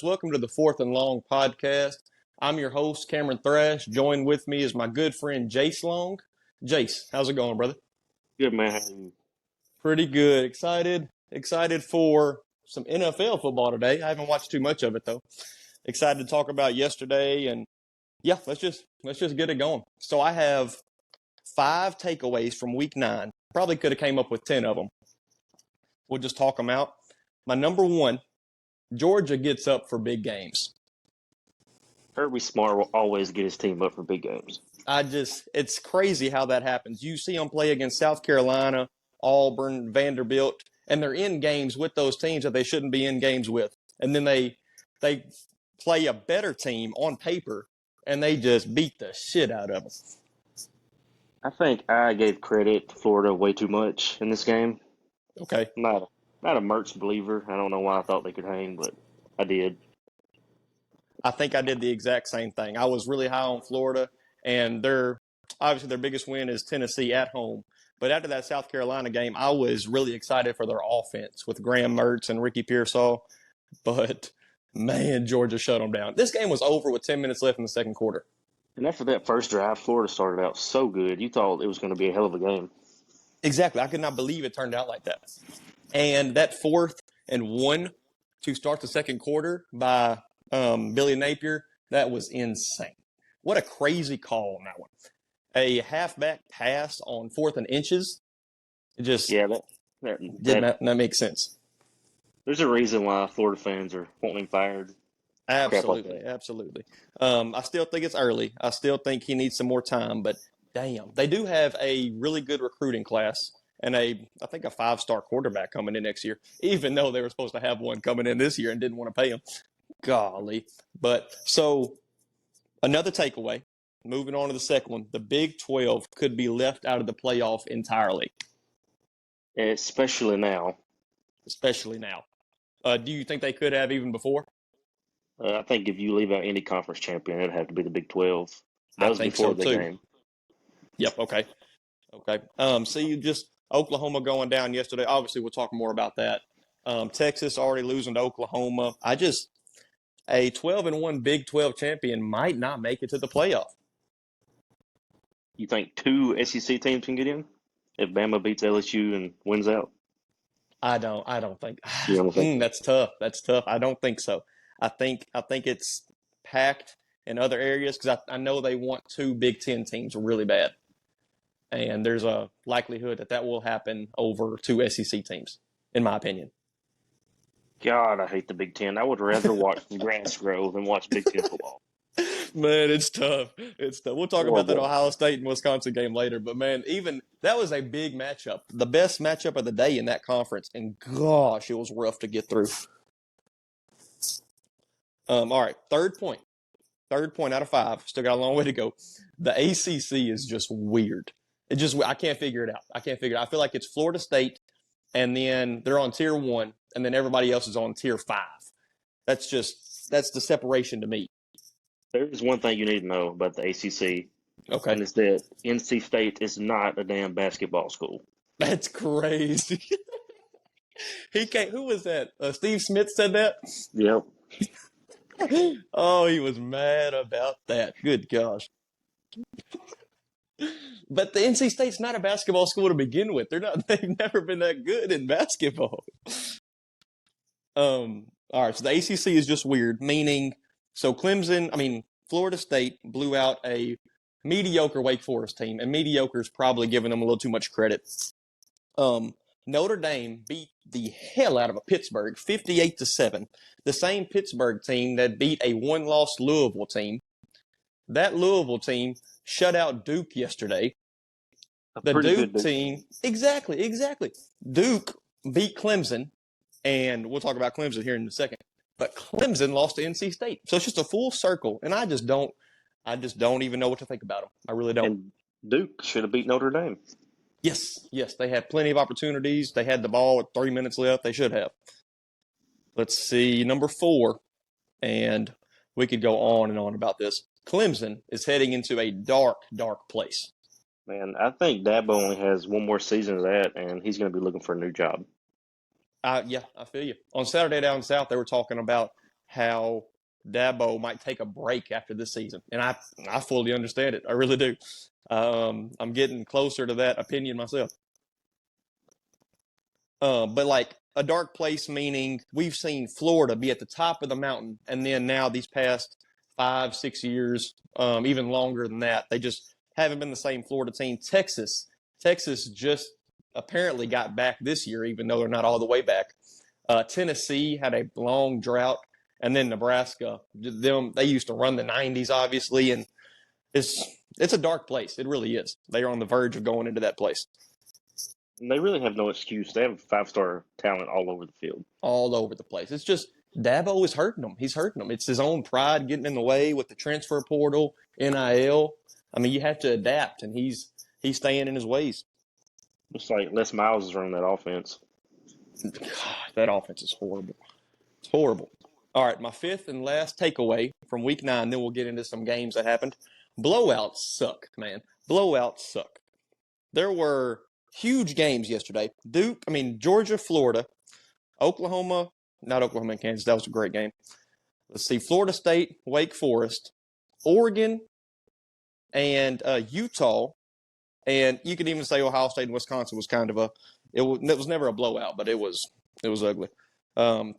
Welcome to the 4th&Long podcast. I'm your host, Cameron Thrash. Joined with me is my good friend, Jace Long. Jace, how's it going, brother? Good, man. How are you? Pretty good. Excited for some NFL football today. I haven't watched too much of it, though. Excited to talk about yesterday, and yeah, let's just get it going. So I have 5 takeaways from Week 9. Probably could have came up with 10 of them. We'll just talk them out. My number 1, Georgia gets up for big games. Kirby Smart will always get his team up for big games. It's crazy how that happens. You see them play against South Carolina, Auburn, Vanderbilt, and they're in games with those teams that they shouldn't be in games with. And then they play a better team on paper, and they just beat the shit out of them. I think I gave credit to Florida way too much in this game. Okay. Not a Mertz believer. I don't know why I thought they could hang, but I did. I think I did the exact same thing. I was really high on Florida, and obviously their biggest win is Tennessee at home. But after that South Carolina game, I was really excited for their offense with Graham Mertz and Ricky Pearsall. But, man, Georgia shut them down. This game was over with 10 minutes left in the second quarter. And after that first drive, Florida started out so good. You thought it was going to be a hell of a game. Exactly. I could not believe it turned out like that. And that 4th and 1 to start the second quarter by Billy Napier, that was insane. What a crazy call on that one. A halfback pass on 4th and inches. It just did not make sense. There's a reason why Florida fans are wanting him fired. Absolutely, absolutely. I still think it's early. I still think he needs some more time, but damn, they do have a really good recruiting class and I think a 5-star quarterback coming in next year, even though they were supposed to have one coming in this year and didn't want to pay him. Golly. But so another takeaway, moving on to the second one, the Big 12 could be left out of the playoff entirely. Especially now. Do you think they could have even before? I think if you leave out any conference champion, it'd have to be the Big 12. That was before the game. Yep, okay. Oklahoma going down yesterday. Obviously, we'll talk more about that. Texas already losing to Oklahoma. A 12-1 Big 12 champion might not make it to the playoff. You think 2 SEC teams can get in if Bama beats LSU and wins out? I don't think. You don't think? That's tough. I don't think so. I think it's packed in other areas because I know they want 2 Big 10 teams really bad. And there's a likelihood that will happen over 2 SEC teams, in my opinion. God, I hate the Big 10. I would rather watch grass grow than watch Big 10 football. Man, it's tough. We'll talk about that Ohio State and Wisconsin game later. But, man, even that was a big matchup. The best matchup of the day in that conference. And, gosh, it was rough to get through. All right, third point out of 5. Still got a long way to go. The ACC is just weird. I can't figure it out. I feel like it's Florida State, and then they're on Tier 1, and then everybody else is on Tier 5. That's the separation to me. There's one thing you need to know about the ACC. Okay. And it's that NC State is not a damn basketball school. That's crazy. Who was that? Steve Smith said that? Yep. Oh, he was mad about that. Good gosh. But the NC State's not a basketball school to begin with. They've never been that good in basketball. All right, so the ACC is just weird, meaning Florida State blew out a mediocre Wake Forest team, and mediocre is probably giving them a little too much credit. Notre Dame beat the hell out of a Pittsburgh 58-7. The same Pittsburgh team that beat a 1-loss Louisville team. That Louisville team shut out Duke yesterday. The Duke team, exactly. Duke beat Clemson, and we'll talk about Clemson here in a second. But Clemson lost to NC State, so it's just a full circle, and I just don't even know what to think about them. I really don't. And Duke should have beat Notre Dame. Yes, they had plenty of opportunities. They had the ball with 3 minutes left. They should have. Let's see, number 4, and we could go on and on about this. Clemson is heading into a dark, dark place. Man, I think Dabo only has one more season of that, and he's going to be looking for a new job. Yeah, I feel you. On Saturday Down South, they were talking about how Dabo might take a break after this season, and I fully understand it. I really do. I'm getting closer to that opinion myself. But like a dark place, meaning we've seen Florida be at the top of the mountain, and then now these past 5, 6 years, even longer than that, they just haven't been the same Florida team. Texas just apparently got back this year, even though they're not all the way back. Tennessee had a long drought, and then Nebraska. They used to run the '90s, obviously, and it's a dark place. It really is. They are on the verge of going into that place. And they really have no excuse. They have 5-star talent all over the field. All over the place. It's just Dabo is hurting them. He's hurting them. It's his own pride getting in the way with the transfer portal, NIL. I mean, you have to adapt, and he's staying in his ways. It's like Les Miles is running that offense. God, that offense is horrible. It's horrible. All right, my fifth and last takeaway from week 9, then we'll get into some games that happened. Blowouts suck, man. Blowouts suck. There were huge games yesterday. Georgia, Florida, Oklahoma, not Oklahoma and Kansas. That was a great game. Let's see, Florida State, Wake Forest, Oregon, and Utah. And you could even say Ohio State and Wisconsin was kind of it was never a blowout, but it was ugly.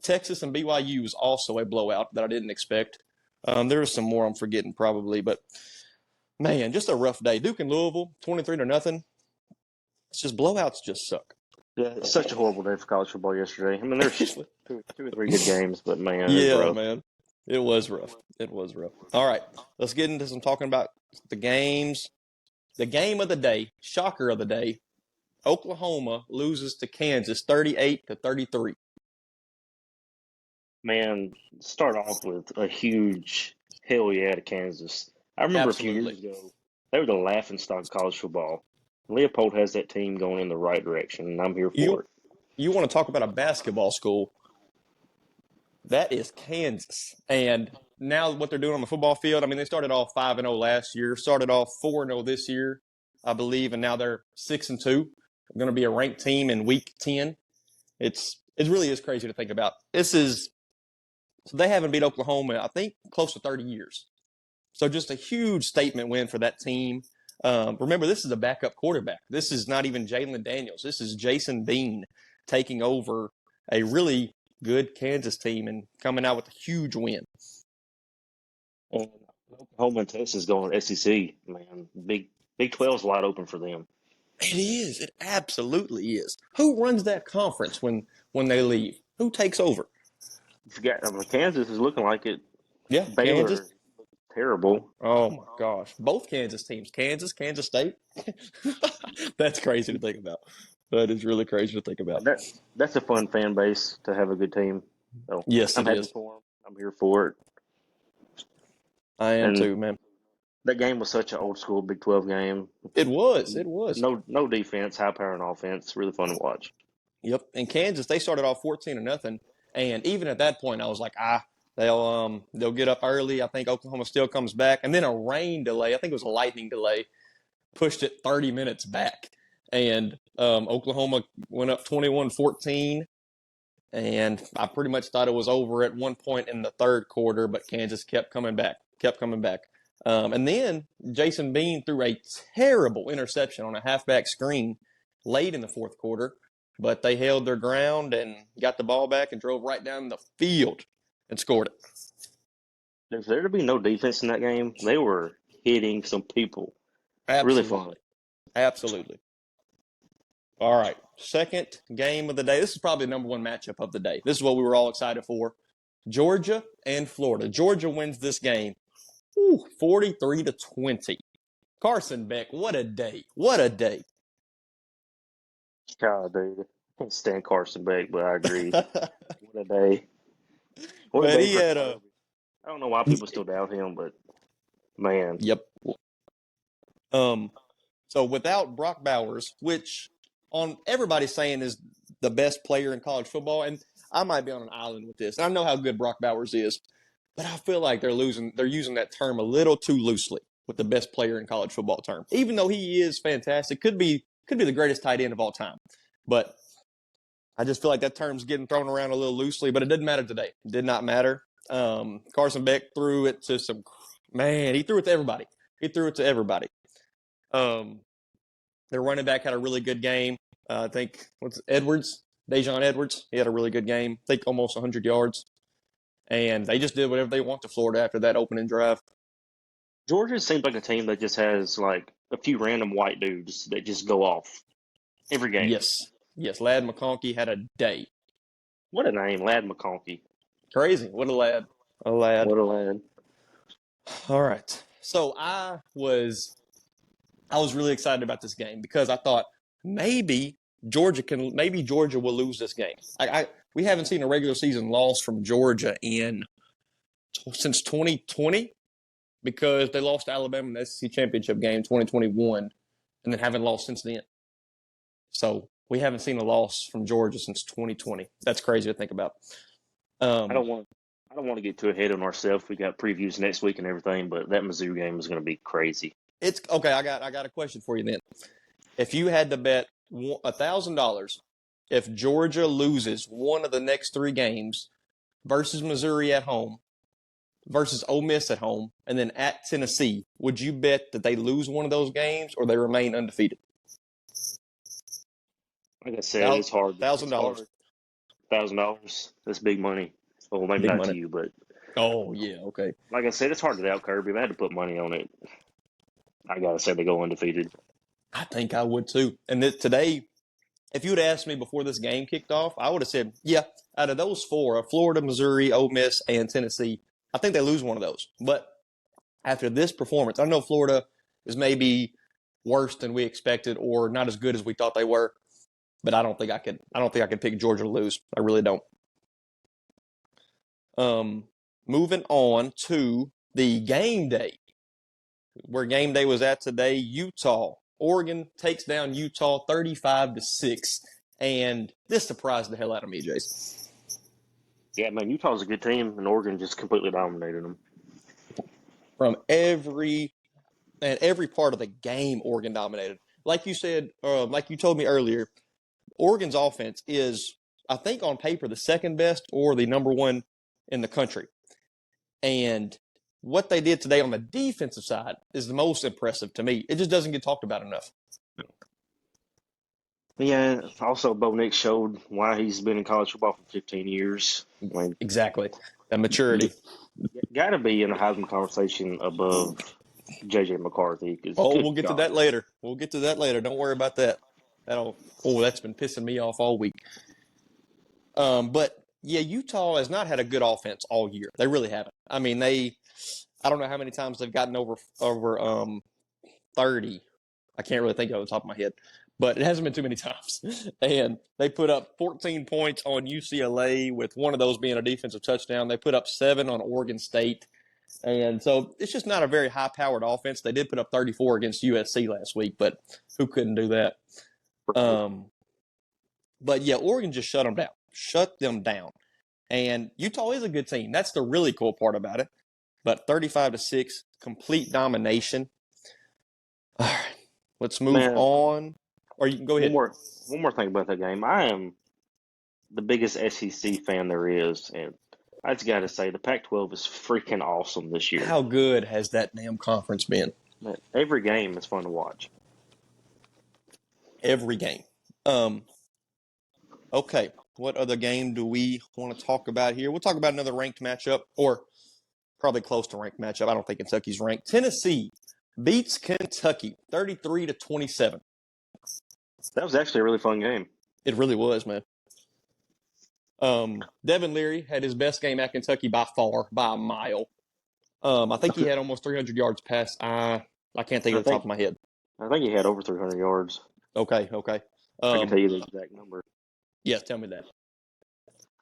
Texas and BYU was also a blowout that I didn't expect. There was some more I'm forgetting probably, but man, just a rough day. Duke and Louisville, 23-0. It's just blowouts just suck. Yeah, it's such a horrible day for college football yesterday. I mean, there's two or three good games, but man, yeah, man, it was rough. It was rough. All right, let's get into some talking about the games. The game of the day, shocker of the day, Oklahoma loses to Kansas 38-33. Man, start off with a huge hell yeah to Kansas. I remember Absolutely. a few years ago, they were the laughingstock of college football. Leopold has that team going in the right direction, and I'm here for it. You want to talk about a basketball school? That is Kansas. And now what they're doing on the football field, I mean, they started off 5-0 last year, started off 4-0 this year, I believe, and now they're 6-2. They're going to be a ranked team in week 10. It really is crazy to think about. So they haven't beat Oklahoma, I think, close to 30 years. So just a huge statement win for that team. Remember, this is a backup quarterback. This is not even Jalen Daniels. This is Jason Bean taking over a really good Kansas team and coming out with a huge win. And Oklahoma and Texas going SEC, man. Big 12's wide open for them. It is. It absolutely is. Who runs that conference when they leave? Who takes over? Kansas is looking like it. Yeah, Baylor, Kansas. terrible. Oh, my gosh. Both Kansas teams. Kansas State. That's crazy to think about. That is really crazy to think about. That's a fun fan base to have a good team. So yes, I'm happy for them. I'm here for it. I am too, man. That game was such an old school Big 12 game. It was. No defense, high power and offense. Really fun to watch. Yep. And Kansas, they started off 14-0, and even at that point, I was like, they'll get up early. I think Oklahoma still comes back, and then a rain delay. I think it was a lightning delay, pushed it 30 minutes back, and Oklahoma went up 21-14. And I pretty much thought it was over at one point in the third quarter, but Kansas kept coming back. And then Jason Bean threw a terrible interception on a halfback screen late in the fourth quarter, but they held their ground and got the ball back and drove right down the field and scored it. There's there to be no defense in that game. They were hitting some people. Absolutely. Really fun. Absolutely. All right, second game of the day. This is probably the number one matchup of the day. This is what we were all excited for. Georgia and Florida. Georgia wins this game 43-20. Carson Beck, what a day. What a day. God, dude. I can't stand Carson Beck, but I agree. What a day. I don't know why people still doubt him, but man. Yep. So without Brock Bowers, which on everybody's saying is the best player in college football, and I might be on an island with this. I know how good Brock Bowers is, but I feel like they're using that term a little too loosely with the best player in college football term. Even though he is fantastic, could be the greatest tight end of all time. But I just feel like that term's getting thrown around a little loosely, but it didn't matter today. It did not matter. Carson Beck threw it to he threw it to everybody. Their running back had a really good game. I think, Dejon Edwards. He had a really good game. I think almost 100 yards. And they just did whatever they want to Florida after that opening drive. Georgia seems like a team that just has like a few random white dudes that just go off every game. Yes. Ladd McConkey had a day. What a name, Ladd McConkey. Crazy. What a lad. What a lad. All right. So I was really excited about this game because I thought maybe Georgia will lose this game. We haven't seen a regular season loss from Georgia since 2020 because they lost to Alabama in the SEC championship game 2021 and then haven't lost since then. So we haven't seen a loss from Georgia since 2020. That's crazy to think about. I don't want to get too ahead on ourselves. We got previews next week and everything, but that Mizzou game is going to be crazy. It's okay. I got a question for you then. If you had to bet $1,000 if Georgia loses one of the next 3 games versus Missouri at home, versus Ole Miss at home, and then at Tennessee, would you bet that they lose one of those games or they remain undefeated? Like I said, it's hard. $1,000. $1,000. That's big money. Well, maybe not to you, but. Oh, yeah, okay. Like I said, it's hard to doubt Kirby. If I had to put money on it, I got to say they go undefeated. I think I would too. And today, if you had asked me before this game kicked off, I would have said, yeah, out of those 4, Florida, Missouri, Ole Miss, and Tennessee, I think they lose one of those. But after this performance, I know Florida is maybe worse than we expected or not as good as we thought they were. But I don't think I could pick Georgia to lose. I really don't. Moving on to the game day, where game day was at today. Utah, Oregon takes down Utah 35-6, and this surprised the hell out of me, Jason. Yeah, man, Utah's a good team, and Oregon just completely dominated them. From every part of the game, Oregon dominated. Like you said, like you told me earlier, Oregon's offense is, I think, on paper, the second best or the number 1 in the country. And what they did today on the defensive side is the most impressive to me. It just doesn't get talked about enough. Yeah, also Bo Nix showed why he's been in college football for 15 years. Exactly. That maturity. Got to be in a Heisman conversation above J.J. McCarthy. We'll get to that later. Don't worry about that. That's been pissing me off all week. But yeah, Utah has not had a good offense all year. They really haven't. I mean, I don't know how many times they've gotten over 30. I can't really think of it off the top of my head, but it hasn't been too many times. And they put up 14 points on UCLA, with one of those being a defensive touchdown. They put up 7 on Oregon State. And so it's just not a very high-powered offense. They did put up 34 against USC last week, but who couldn't do that? But yeah, Oregon just shut them down. And Utah is a good team. That's the really cool part about it. But 35-6, complete domination. All right, let's move on. Or you can go ahead. One more thing about that game. I am the biggest SEC fan there is, and I just got to say the Pac-12 is freaking awesome this year. How good has that damn conference been? Every game is fun to watch. Every game. Okay, what other game do we want to talk about here? We'll talk about another ranked matchup, or probably close to ranked matchup. I don't think Kentucky's ranked. Tennessee beats Kentucky 33-27. That was actually a really fun game. It really was, man. Devin Leary had his best game at Kentucky by far, by a mile. I think he had almost 300 yards pass. I can't think of the top of my head. I think he had over 300 yards. Okay. I can tell you the exact number. Yes, tell me that.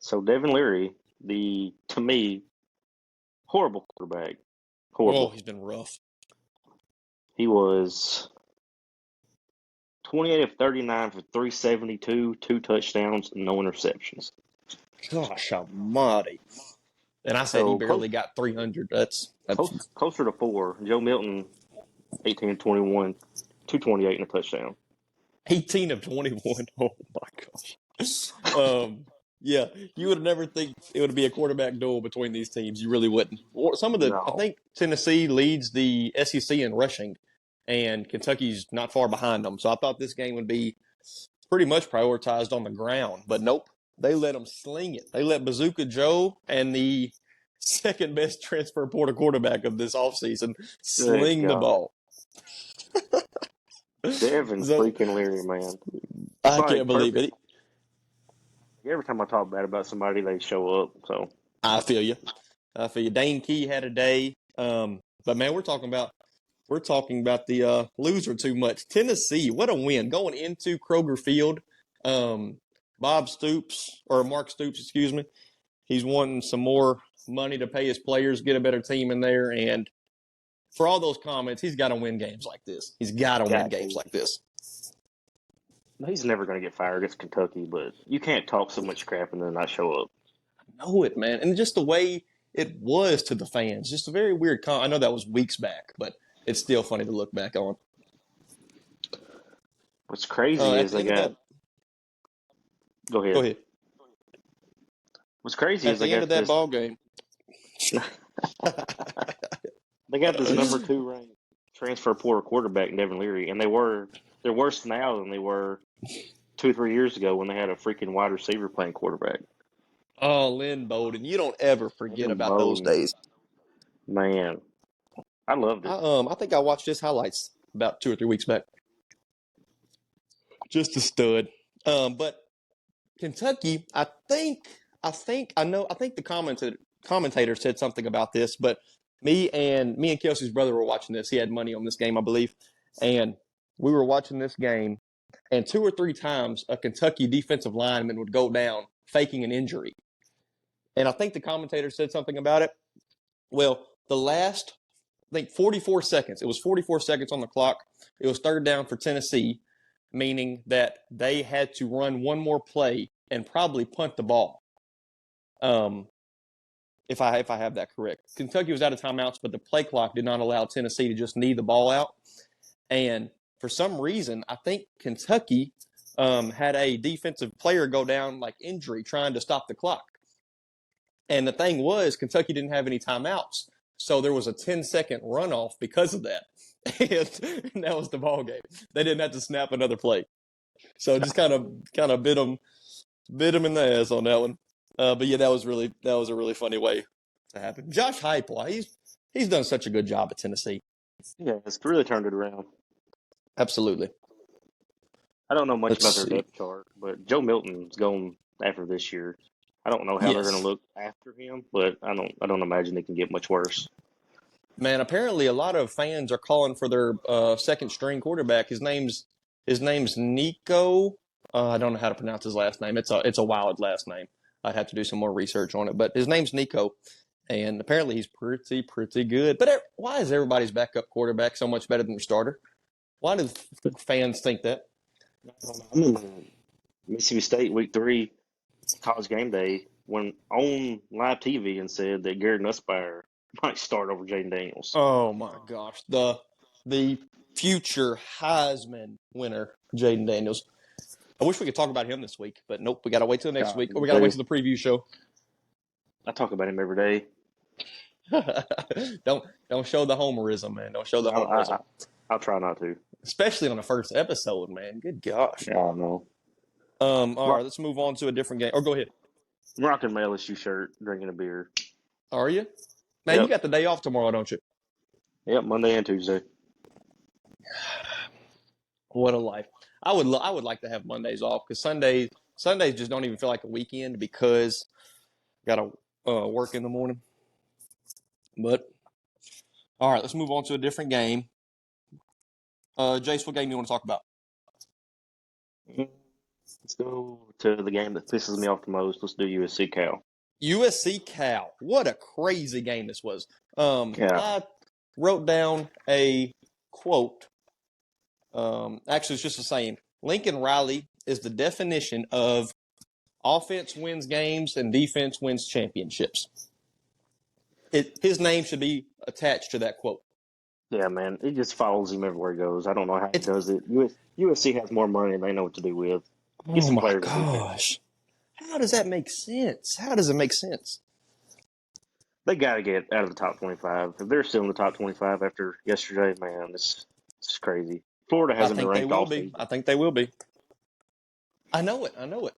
So Devin Leary, to me, horrible quarterback. Horrible. Oh, he's been rough. He was 28 of 39 for 372, 2 touchdowns, no interceptions. Gosh almighty. And I said he barely got 300. That's closer to 4. Joe Milton, 18 of 21, 228 and a touchdown. 18 of 21. Oh, my gosh. Yeah, you would never think it would be a quarterback duel between these teams. You really wouldn't. I No. think Tennessee leads the SEC in rushing, and Kentucky's not far behind them. So I thought this game would be pretty much prioritized on the ground, but nope. They let them sling it. They let Bazooka Joe and the second best transfer portal quarterback of this offseason Good sling the God. ball. Devin So freaking Leary, man. It's I like can't believe perfect. it. Every time I talk bad about somebody, they show up. So I feel you. I feel you. Dane Key had a day. But man, we're talking about the loser too much. Tennessee, what a win going into Kroger Field. Um, Mark Stoops, excuse me. He's wanting some more money to pay his players, get a better team in there, and for all those comments, he's got to win games like this. He's got to win got games to. like this. He's never going to get fired. It's Kentucky, but you can't talk so much crap and then not show up. Know it, man, and just the way it was to the fans, just a very weird. I know that was weeks back, but it's still funny to look back on. What's crazy At is the they end of got. that, Go go ahead. ahead. What's crazy At is they the end of got that this. ball game, They got this number 2 ranked transfer portal quarterback, Devin Leary, and they're worse now than they were 2-3 years ago when they had a freaking wide receiver playing quarterback. oh, Lynn Bowden, you don't ever forget Lynn about those Bowden, days. man, I loved it. I think I watched his highlights about 2 or 3 weeks back. Just a stud. But Kentucky, I think the commentator said something about this, but me and Kelsey's brother were watching this. He had money on this game, I believe, and we were watching this game, and 2 or 3 times a Kentucky defensive lineman would go down faking an injury, and I think the commentator said something about it. Well, the last, I think 44 seconds. It was 44 seconds on the clock. It was third down for Tennessee, meaning that they had to run one more play and probably punt the ball. If I have that correct. Kentucky was out of timeouts, but the play clock did not allow Tennessee to just knee the ball out. And for some reason, I think Kentucky had a defensive player go down like injury trying to stop the clock. And the thing was, Kentucky didn't have any timeouts. So there was a 10-second runoff because of that. And that was the ball game. They didn't have to snap another play. So it just kind of bit them in the ass on that one. But yeah, that was a really funny way to happen. Josh Heupel, he's done such a good job at Tennessee. Yeah, it's really turned it around. Absolutely. I don't know much Let's about their see. depth chart, but Joe Milton's going after this year. I don't know how they're going Yes. to look after him, but I don't imagine they can get much worse. Man, apparently a lot of fans are calling for their second string quarterback. His name's Nico. I don't know how to pronounce his last name. It's a wild last name. I'd have to do some more research on it, but his name's Nico, and apparently he's pretty good. But why is everybody's backup quarterback so much better than their starter? Why do fans think that? I remember Mississippi State week 3 college game day went on live TV and said that Garrett Nussbaum might start over Jaden Daniels. Oh my gosh, the future Heisman winner, Jaden Daniels. I wish we could talk about him this week, but nope. We got to wait till next God, week, or me we got to wait too. till the preview show. I talk about him every day. Don't show the homerism, man. Don't show the homerism, I'll try not to. especially on the first episode, man. Good gosh. Yeah, I know. All right, let's move on to a different game. Or go ahead. I'm rocking my LSU shirt, drinking a beer. Are you? Man, you Yep. got the day off tomorrow, don't you? Yep, Monday and Tuesday. What a life. I would like to have Mondays off because Sundays just don't even feel like a weekend because got to work in the morning. But all right, let's move on to a different game. Jace, what game you want to talk about? Let's go to the game that pisses me off the most. Let's do USC Cal. USC Cal. What a crazy game this was. Yeah. I wrote down a quote. Actually, it's just a saying. Lincoln Riley is the definition of offense wins games and defense wins championships. His name should be attached to that quote. Yeah, man. It just follows him everywhere he goes. I don't know how he does it. USC has more money and they know what to do with. Get Oh some my players on defense. gosh. How does that make sense? How does it make sense? They got to get out of the top 25. If they're still in the top 25 after yesterday, man, it's crazy. Florida I hasn't been think they ranked will all be. season. I think they will be. I know it. I know it.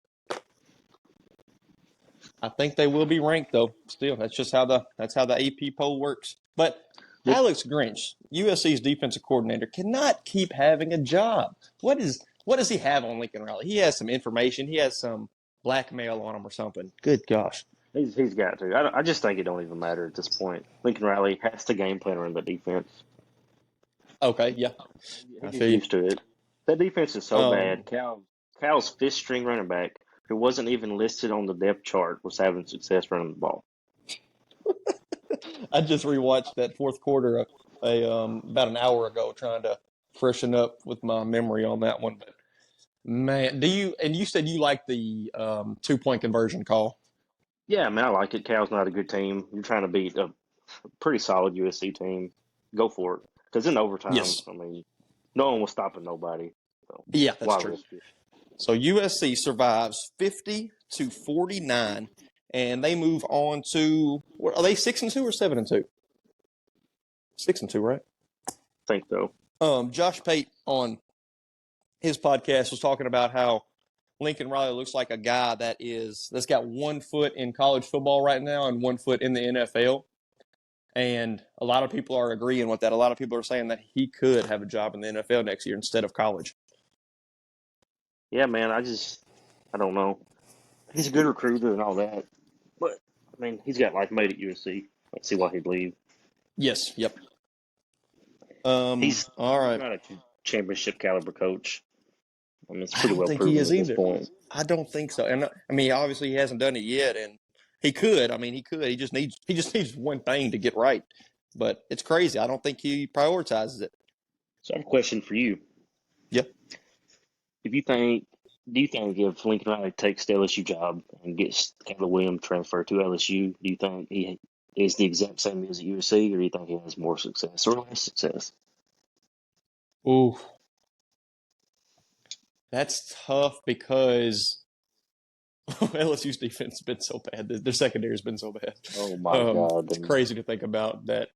I think they will be ranked though. Still, that's just how the AP poll works. But Yep. Alex Grinch, USC's defensive coordinator, cannot keep having a job. What does he have on Lincoln Riley? He has some information. He has some blackmail on him or something. Good gosh. He's got to. I just think it don't even matter at this point. Lincoln Riley has to game plan around the defense. Okay, yeah, He I gets feel you. used to it. That defense is so bad. Um, Cal's fifth string running back, who wasn't even listed on the depth chart, was having success running the ball. I just rewatched that fourth quarter about an hour ago, trying to freshen up with my memory on that one. But man, you said you like the 2-point conversion call? Yeah, man, I like it. Cal's not a good team. You're trying to beat a pretty solid USC team. Go for it. Because in overtime, Yes. I mean, no one was stopping nobody. So Yeah, that's why true. risk it? So USC survives 50-49, and they move on to what are they 6-2 or 7-2? 6-2, right? I think so. Josh Pate on his podcast was talking about how Lincoln Riley looks like a guy that's got 1 foot in college football right now and 1 foot in the NFL. And a lot of people are agreeing with that. A lot of people are saying that he could have a job in the NFL next year instead of college. Yeah, man, I don't know. He's a good recruiter and all that. But, I mean, he's got life made at USC. Let's see why he'd leave. Yes. Yep. He's All he's right. not a championship caliber coach. I mean, it's I pretty don't well think he proven is at this either. point. I don't think so. And I mean, obviously he hasn't done it yet, and he could. I mean, he could. He just needs one thing to get right. But it's crazy. I don't think he prioritizes it. So I have a question for you. Yep. If you think, do you think if Lincoln Riley takes the LSU job and gets Caleb Williams transferred to LSU, do you think he is the exact same as at USC, or do you think he has more success or less success? Ooh, that's tough because LSU's defense has been so bad. Their secondary has been so bad. Oh my God! It's crazy to think about that.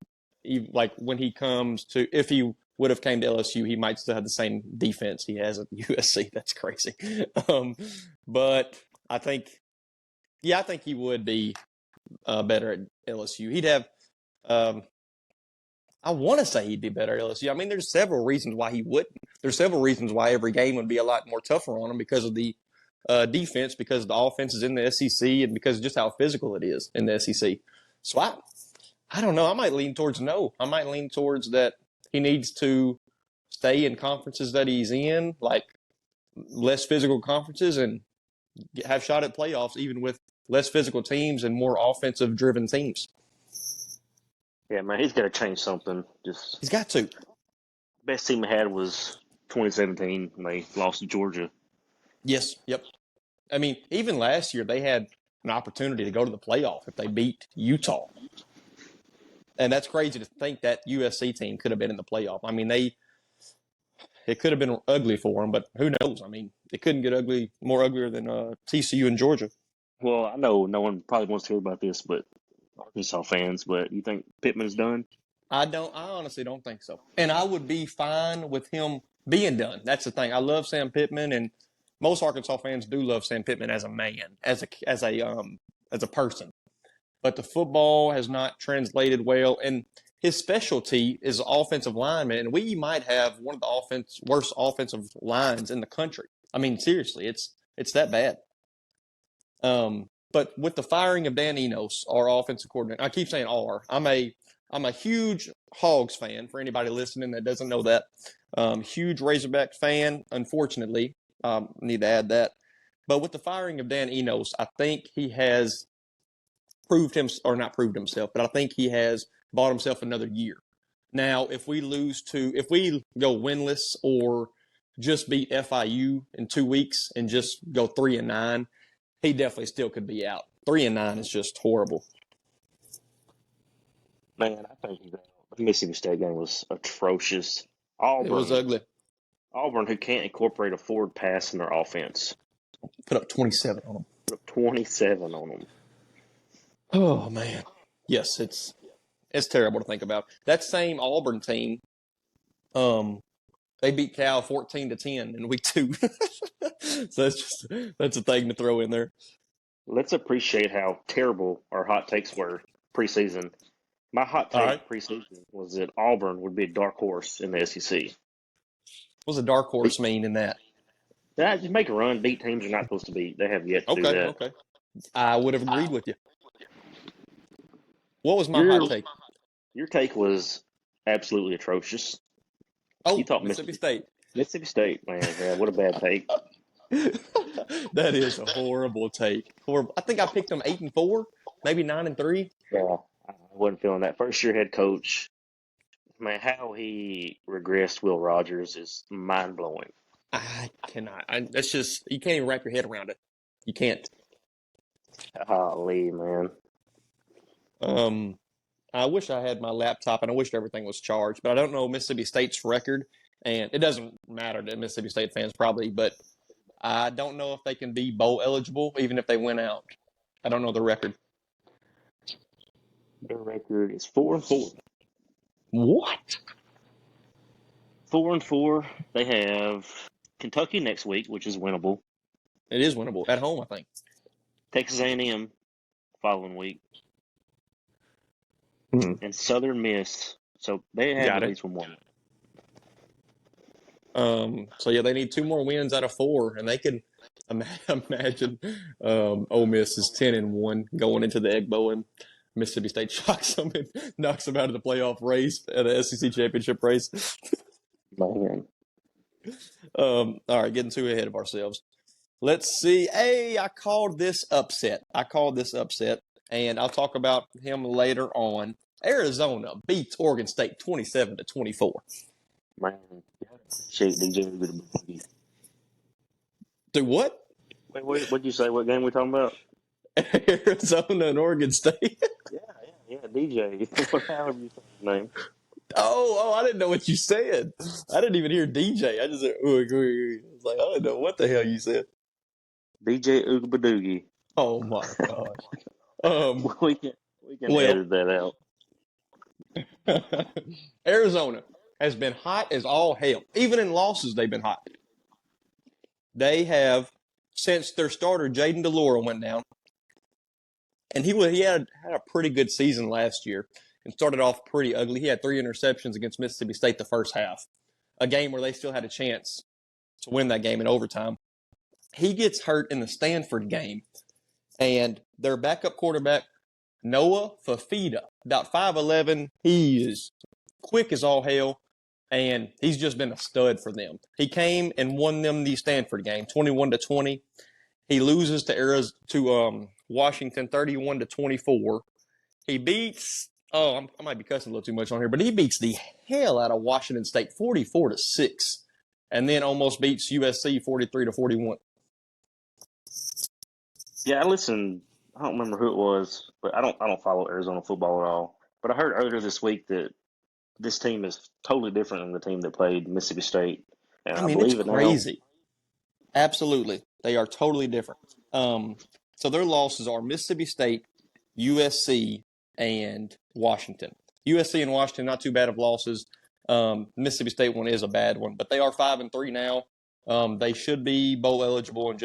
Like when he comes to, if he would have came to LSU, he might still have the same defense he has at USC. That's crazy. But I think, yeah, I think he would be better at LSU. He'd have. Um, I want to say he'd be better at LSU. I mean, there's several reasons why he wouldn't. There's several reasons why every game would be a lot more tougher on him because of the defense, because the offense is in the SEC, and because of just how physical it is in the SEC. So I don't know. I might lean towards no. I might lean towards that he needs to stay in conferences that he's in, like less physical conferences, and have shot at playoffs, even with less physical teams and more offensive-driven teams. Yeah, man, he's got to change something. He's got to. Best team he had was 2017 when they lost to Georgia. Yes. Yep. I mean, even last year they had an opportunity to go to the playoff if they beat Utah. And that's crazy to think that USC team could have been in the playoff. I mean, it could have been ugly for them, but who knows? I mean, it couldn't get more uglier than TCU and Georgia. Well, I know no one probably wants to hear about this, but Arkansas fans. But you think Pittman's done? I honestly don't think so. And I would be fine with him being done. That's the thing. I love Sam Pittman, and most Arkansas fans do love Sam Pittman as a man, as a person. But the football has not translated well, and his specialty is offensive lineman, and we might have one of the worst offensive lines in the country. I mean, seriously, it's that bad. But with the firing of Dan Enos, our offensive coordinator, I keep saying "our." I'm a huge Hogs fan. For anybody listening that doesn't know that, huge Razorback fan. Unfortunately, need to add that. But with the firing of Dan Enos, I think he has not proved himself, but I think he has bought himself another year. Now, if we go winless or just beat FIU in 2 weeks and just go 3-9, he definitely still could be out. 3-9 is just horrible. Man, I think the Mississippi State game was atrocious. It was ugly. Auburn, who can't incorporate a forward pass in their offense. Put up 27 on them. Put up 27 on them. Oh man, yes, it's terrible to think about. That same Auburn team, they beat Cal 14-10 in week 2. So that's a thing to throw in there. Let's appreciate how terrible our hot takes were preseason. My hot All right, take preseason was that Auburn would be a dark horse in the SEC. what's a dark horse mean in that? Just make a run, beat teams you're not supposed to beat. They have yet to do Okay, that. okay, I would have agreed with you. What was my hot Your take? your take was absolutely atrocious. You Oh, thought Mississippi State. Mississippi State, man, yeah, what a bad take. That is a horrible take. Horrible. I think I picked them 8-4, maybe 9-3. Yeah, I wasn't feeling that. First year head coach, man, how he regressed Will Rogers is mind blowing. I cannot. That's just you can't even wrap your head around it. You can't. Golly, man. I wish I had my laptop and I wish everything was charged, but I don't know Mississippi State's record, and it doesn't matter to Mississippi State fans probably, but I don't know if they can be bowl eligible even if they win out. I don't know the record. Their record is 4-4. What? 4-4. They have Kentucky next week, which is winnable. It is winnable at home, I think. Texas A&M following week, and Southern Miss. So they have at least one more. So yeah, they need 2 more wins out of 4, and they can imagine Ole Miss is 10-1 going into the Egg Bowl, and Mississippi State shocks them and knocks them out of the playoff race at the SEC championship race. Man. All right, getting too ahead of ourselves. Let's see. Hey, I called this upset, and I'll talk about him later on. Arizona beats Oregon State 27-24. Man, shake DJ. Do what? Wait, what'd you say? What game we talking about? Arizona and Oregon State. Yeah, DJ. However you say his name. Oh, I didn't know what you said. I didn't even hear DJ. I just said, ooh. I was like, I didn't know what the hell you said. DJ Oogabadoogie. Oh, my gosh. We can edit that out. Arizona has been hot as all hell. Even in losses, they've been hot. They have, since their starter, Jaden DeLora, went down, and he had a pretty good season last year and started off pretty ugly. He had 3 interceptions against Mississippi State the first half, a game where they still had a chance to win that game in overtime. He gets hurt in the Stanford game, and their backup quarterback, Noah Fafita, about 5'11", he is quick as all hell, and he's just been a stud for them. He came and won them the Stanford game, 21-20. He loses to Washington, 31-24. He beats. I might be cussing a little too much on here, but he beats the hell out of Washington State, 44-6, and then almost beats USC 43-41. Yeah, I listened. I don't remember who it was, but I don't follow Arizona football at all. But I heard earlier this week that this team is totally different than the team that played Mississippi State. And I believe it's it crazy. Now. Absolutely. They are totally different. So their losses are Mississippi State, USC, and Washington. USC and Washington, not too bad of losses. Mississippi State one is a bad one, but they are 5-3 now. They should be bowl eligible and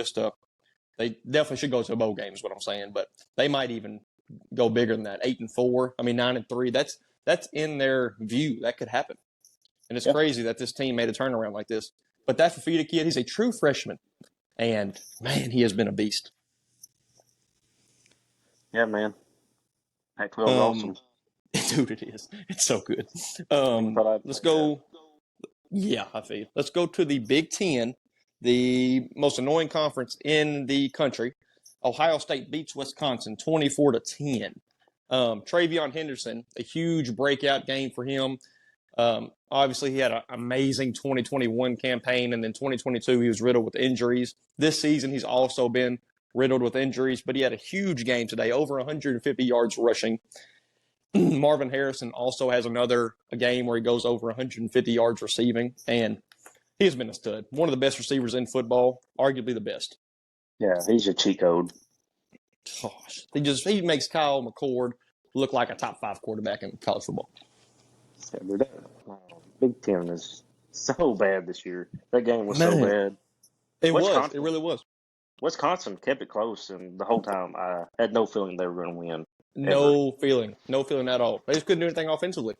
they definitely should go to a bowl game is what I'm saying, but they might even go bigger than that. 8-4. 9-3. That's in their view. That could happen. And it's crazy that this team made a turnaround like this. But that Fafita kid, he's a true freshman. And, man, he has been a beast. Yeah, man. Pac-12 is awesome. Dude, it is. It's so good. Let's go. Yeah, I feel you. Let's go to the Big Ten, the most annoying conference in the country. Ohio State beats Wisconsin 24-10. Travion Henderson, a huge breakout game for him. Obviously, he had an amazing 2021 campaign, and then 2022 he was riddled with injuries. This season he's also been riddled with injuries, but he had a huge game today, over 150 yards rushing. Marvin Harrison also has a game where he goes over 150 yards receiving, and he has been a stud. One of the best receivers in football, arguably the best. Yeah, he's a cheat code. Gosh, he makes Kyle McCord look like a top 5 quarterback in college football. Yeah, dude, Big Ten is so bad this year. That game was so Man, bad. it was. It Wisconsin, really was. Wisconsin kept it close, and the whole time I had no feeling they were going to win ever. No feeling at all. They just couldn't do anything offensively.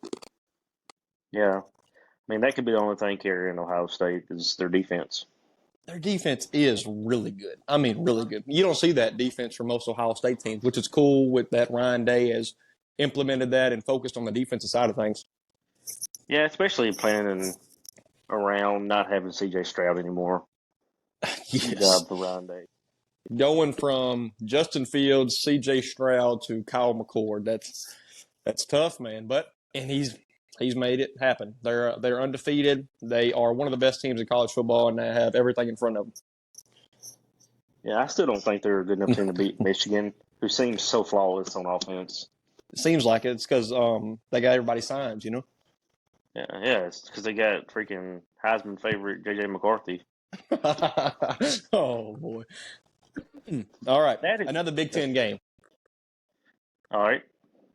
Yeah, I mean that could be the only thing carrying Ohio State is their defense. Their defense is really good. I mean, really good. You don't see that defense from most Ohio State teams, which is cool with that Ryan Day has implemented that and focused on the defensive side of things. Yeah, especially planning around not having C.J. Stroud anymore. Good Yes. job for Ryan Day. Going from Justin Fields, C.J. Stroud to Kyle McCord, that's tough, man. And he's made it happen. They're undefeated. They are one of the best teams in college football, and they have everything in front of them. Yeah, I still don't think they're a good enough team to beat Michigan, who seems so flawless on offense. It seems like it's because they got everybody signed, you know. Yeah, it's because they got freaking Heisman favorite J.J. McCarthy. Oh boy! All right, That is another Big Ten game. all right.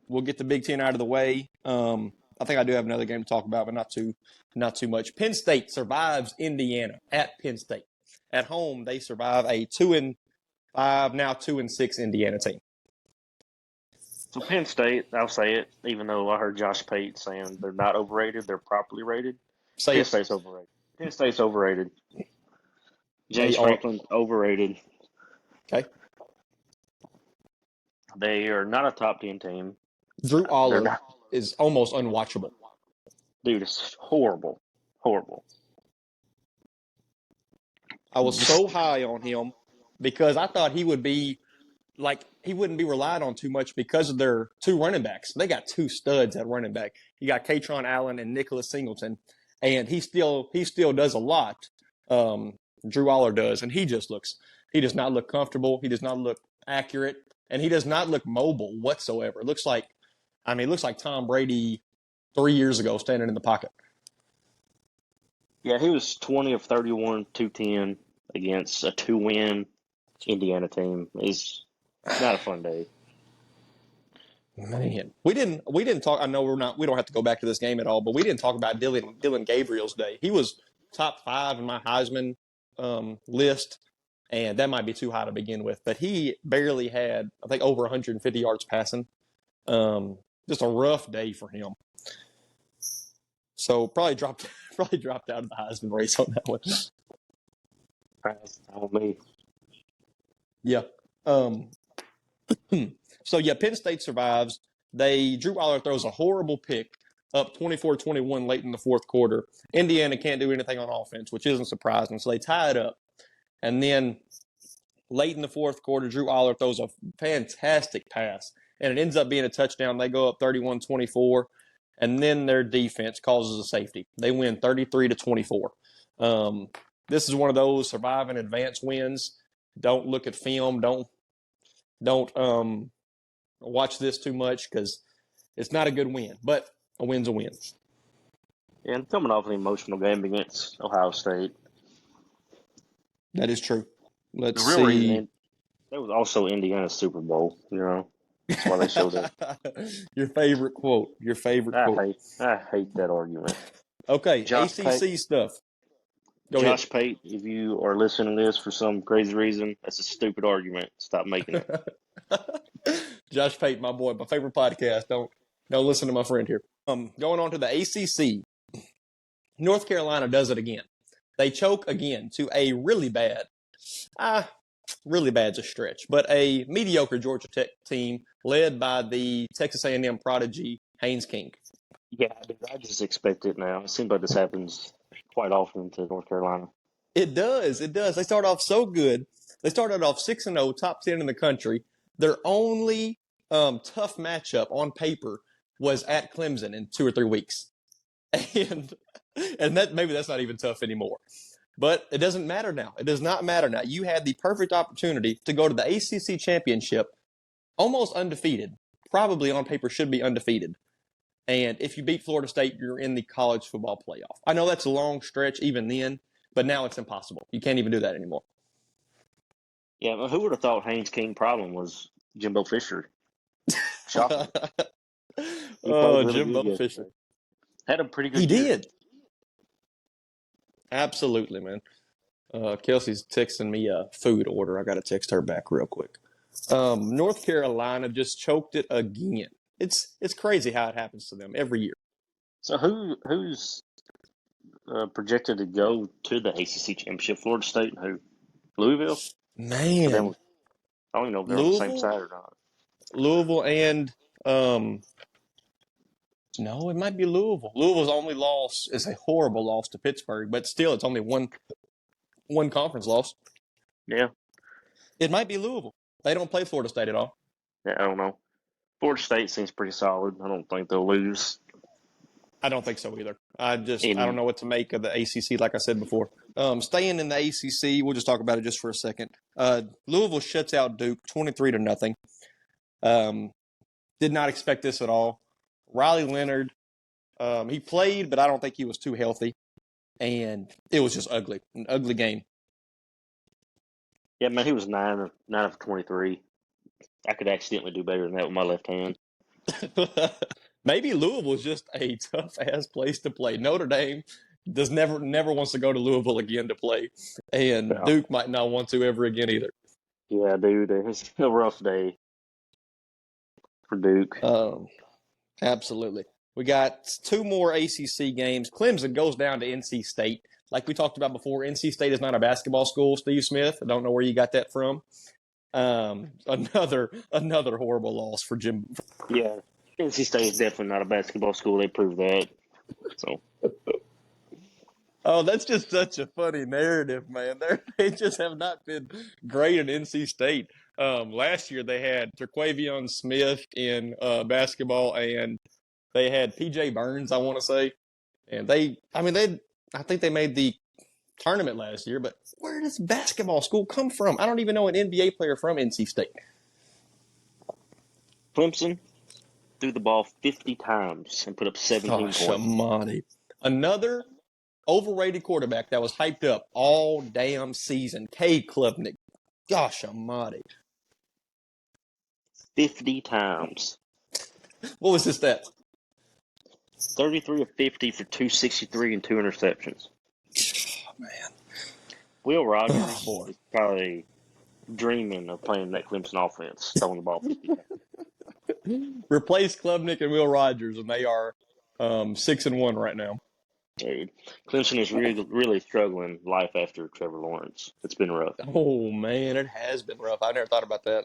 We'll get the Big Ten out of the way. I think I do have another game to talk about, but not too much. Penn State survives Indiana at Penn State. At home, they survive a 2-5, now 2-6 Indiana team. So Penn State, I'll say it, even though I heard Josh Pate saying they're not overrated, they're properly rated. Say Penn it. State's overrated. Penn State's overrated. James They are Franklin, overrated. okay. They are not a top 10 team. Drew They're Aller not. is almost unwatchable. Dude, it's horrible. Horrible. I was so high on him because I thought he would be he wouldn't be relied on too much because of their 2 running backs. They got 2 studs at running back. You got Katron Allen and Nicholas Singleton, and he still does a lot. Drew Aller does, and he does not look comfortable. He does not look accurate, and he does not look mobile whatsoever. It looks like Tom Brady 3 years ago standing in the pocket. Yeah, he was 20 of 31, 210 against a 2-win Indiana team. It's not a fun day. Man, we didn't talk. I know we don't have to go back to this game at all, but we didn't talk about Dylan Gabriel's day. He was top 5 in my Heisman list, and that might be too high to begin with. But he barely had, I think, over 150 yards passing. Just a rough day for him. So probably dropped out of the Heisman race on that one. That's on me. Yeah. So, yeah, Penn State survives. Drew Aller throws a horrible pick up 24-21 late in the 4th quarter. Indiana can't do anything on offense, which isn't surprising. So they tie it up. And then late in the 4th quarter, Drew Aller throws a fantastic pass, and it ends up being a touchdown. They go up 31-24, and then their defense causes a safety. They win 33-24. This is one of those survive and advance wins. Don't look at film. Don't watch this too much because it's not a good win, but a win's a win. Yeah, and coming off an emotional game against Ohio State. That is true. Let's The real see. reason that was also Indiana's Super Bowl, you know. That's why they showed up. Your favorite quote. I hate that argument. Okay, Josh ACC Pate, stuff. Go Josh ahead. Pate, if you are listening to this for some crazy reason, that's a stupid argument. Stop making it. Josh Pate, my boy, my favorite podcast. Don't listen to my friend here. Going on to the ACC. North Carolina does it again. They choke again to a really bad's a stretch, but a mediocre Georgia Tech team led by the Texas A&M prodigy Haynes King. Yeah, dude, I just expect it now. It seems like this happens quite often to North Carolina. It does. They start off so good. They started off 6-0, top 10 in the country. Their only tough matchup on paper was at Clemson in 2 or 3 weeks. And that maybe that's not even tough anymore. But it doesn't matter now. It does not matter now. You had the perfect opportunity to go to the ACC championship almost undefeated. Probably on paper should be undefeated. And if you beat Florida State, you're in the college football playoff. I know that's a long stretch even then, but now it's impossible. You can't even do that anymore. Yeah, but who would have thought Haynes King problem was Jimbo Fisher. Shocking. He played Oh, really good Jimbo yesterday. Fisher. Had a pretty He good year. did. Absolutely, man. Kelsey's texting me a food order. I got to text her back real quick. North Carolina just choked it again. It's crazy how it happens to them every year. So who's projected to go to the ACC championship? Florida State and who? Louisville? Or them? Man, I don't even know if they're on the same Louisville, side or not. Louisville, and no, it might be Louisville. Louisville's only loss is a horrible loss to Pittsburgh, but still, it's only one conference loss. Yeah, It might be Louisville. They don't play Florida State at all. I don't know. Florida State seems pretty solid. I don't think they'll lose. I don't think so either. I don't And know what to make of the ACC. Like I said before, staying in the ACC, we'll just talk about it just for a second. Louisville shuts out Duke 23-0. Did not expect this at all. Riley Leonard, he played, but I don't think he was too healthy, and it was just ugly, an ugly game. yeah, man, he was 9 of 23. I could accidentally do better than that with my left hand. Maybe Louisville's just a tough ass place to play. Notre Dame does never wants to go to Louisville again to play, and Yeah. Duke might not want to ever again either. Yeah, dude, it's a rough day for Duke. Absolutely. We got two more ACC games. Clemson goes down to NC State. Like we talked about before, NC State is not a basketball school, Steve Smith. I don't know where you got that from. Another horrible loss for Jim. Yeah, NC State is definitely not a basketball school. They proved that. So Oh, that's just such a funny narrative, man. They just have not been great at NC State. Last year they had Terquavion Smith in basketball, and they had PJ Burns, I want to say, and I think they made the tournament last year. But where does basketball school come from? I don't even know an NBA player from NC State. Clemson threw the ball 50 times and put up 17 Gosh, points. almighty. Another overrated quarterback that was hyped up all damn season. Cade Klubnik. Gosh almighty. 50 times. What was his stats? 33 of 50 for 263 and 2 interceptions. Oh, man. Will Rogers boy. is probably dreaming of playing that Clemson offense, throwing the ball 50 times. Replace Klubnik and Will Rogers, and they are 6-1 right now. Dude, Clemson is really struggling life after Trevor Lawrence. It's been rough. Oh man, it has been rough. I never thought about that.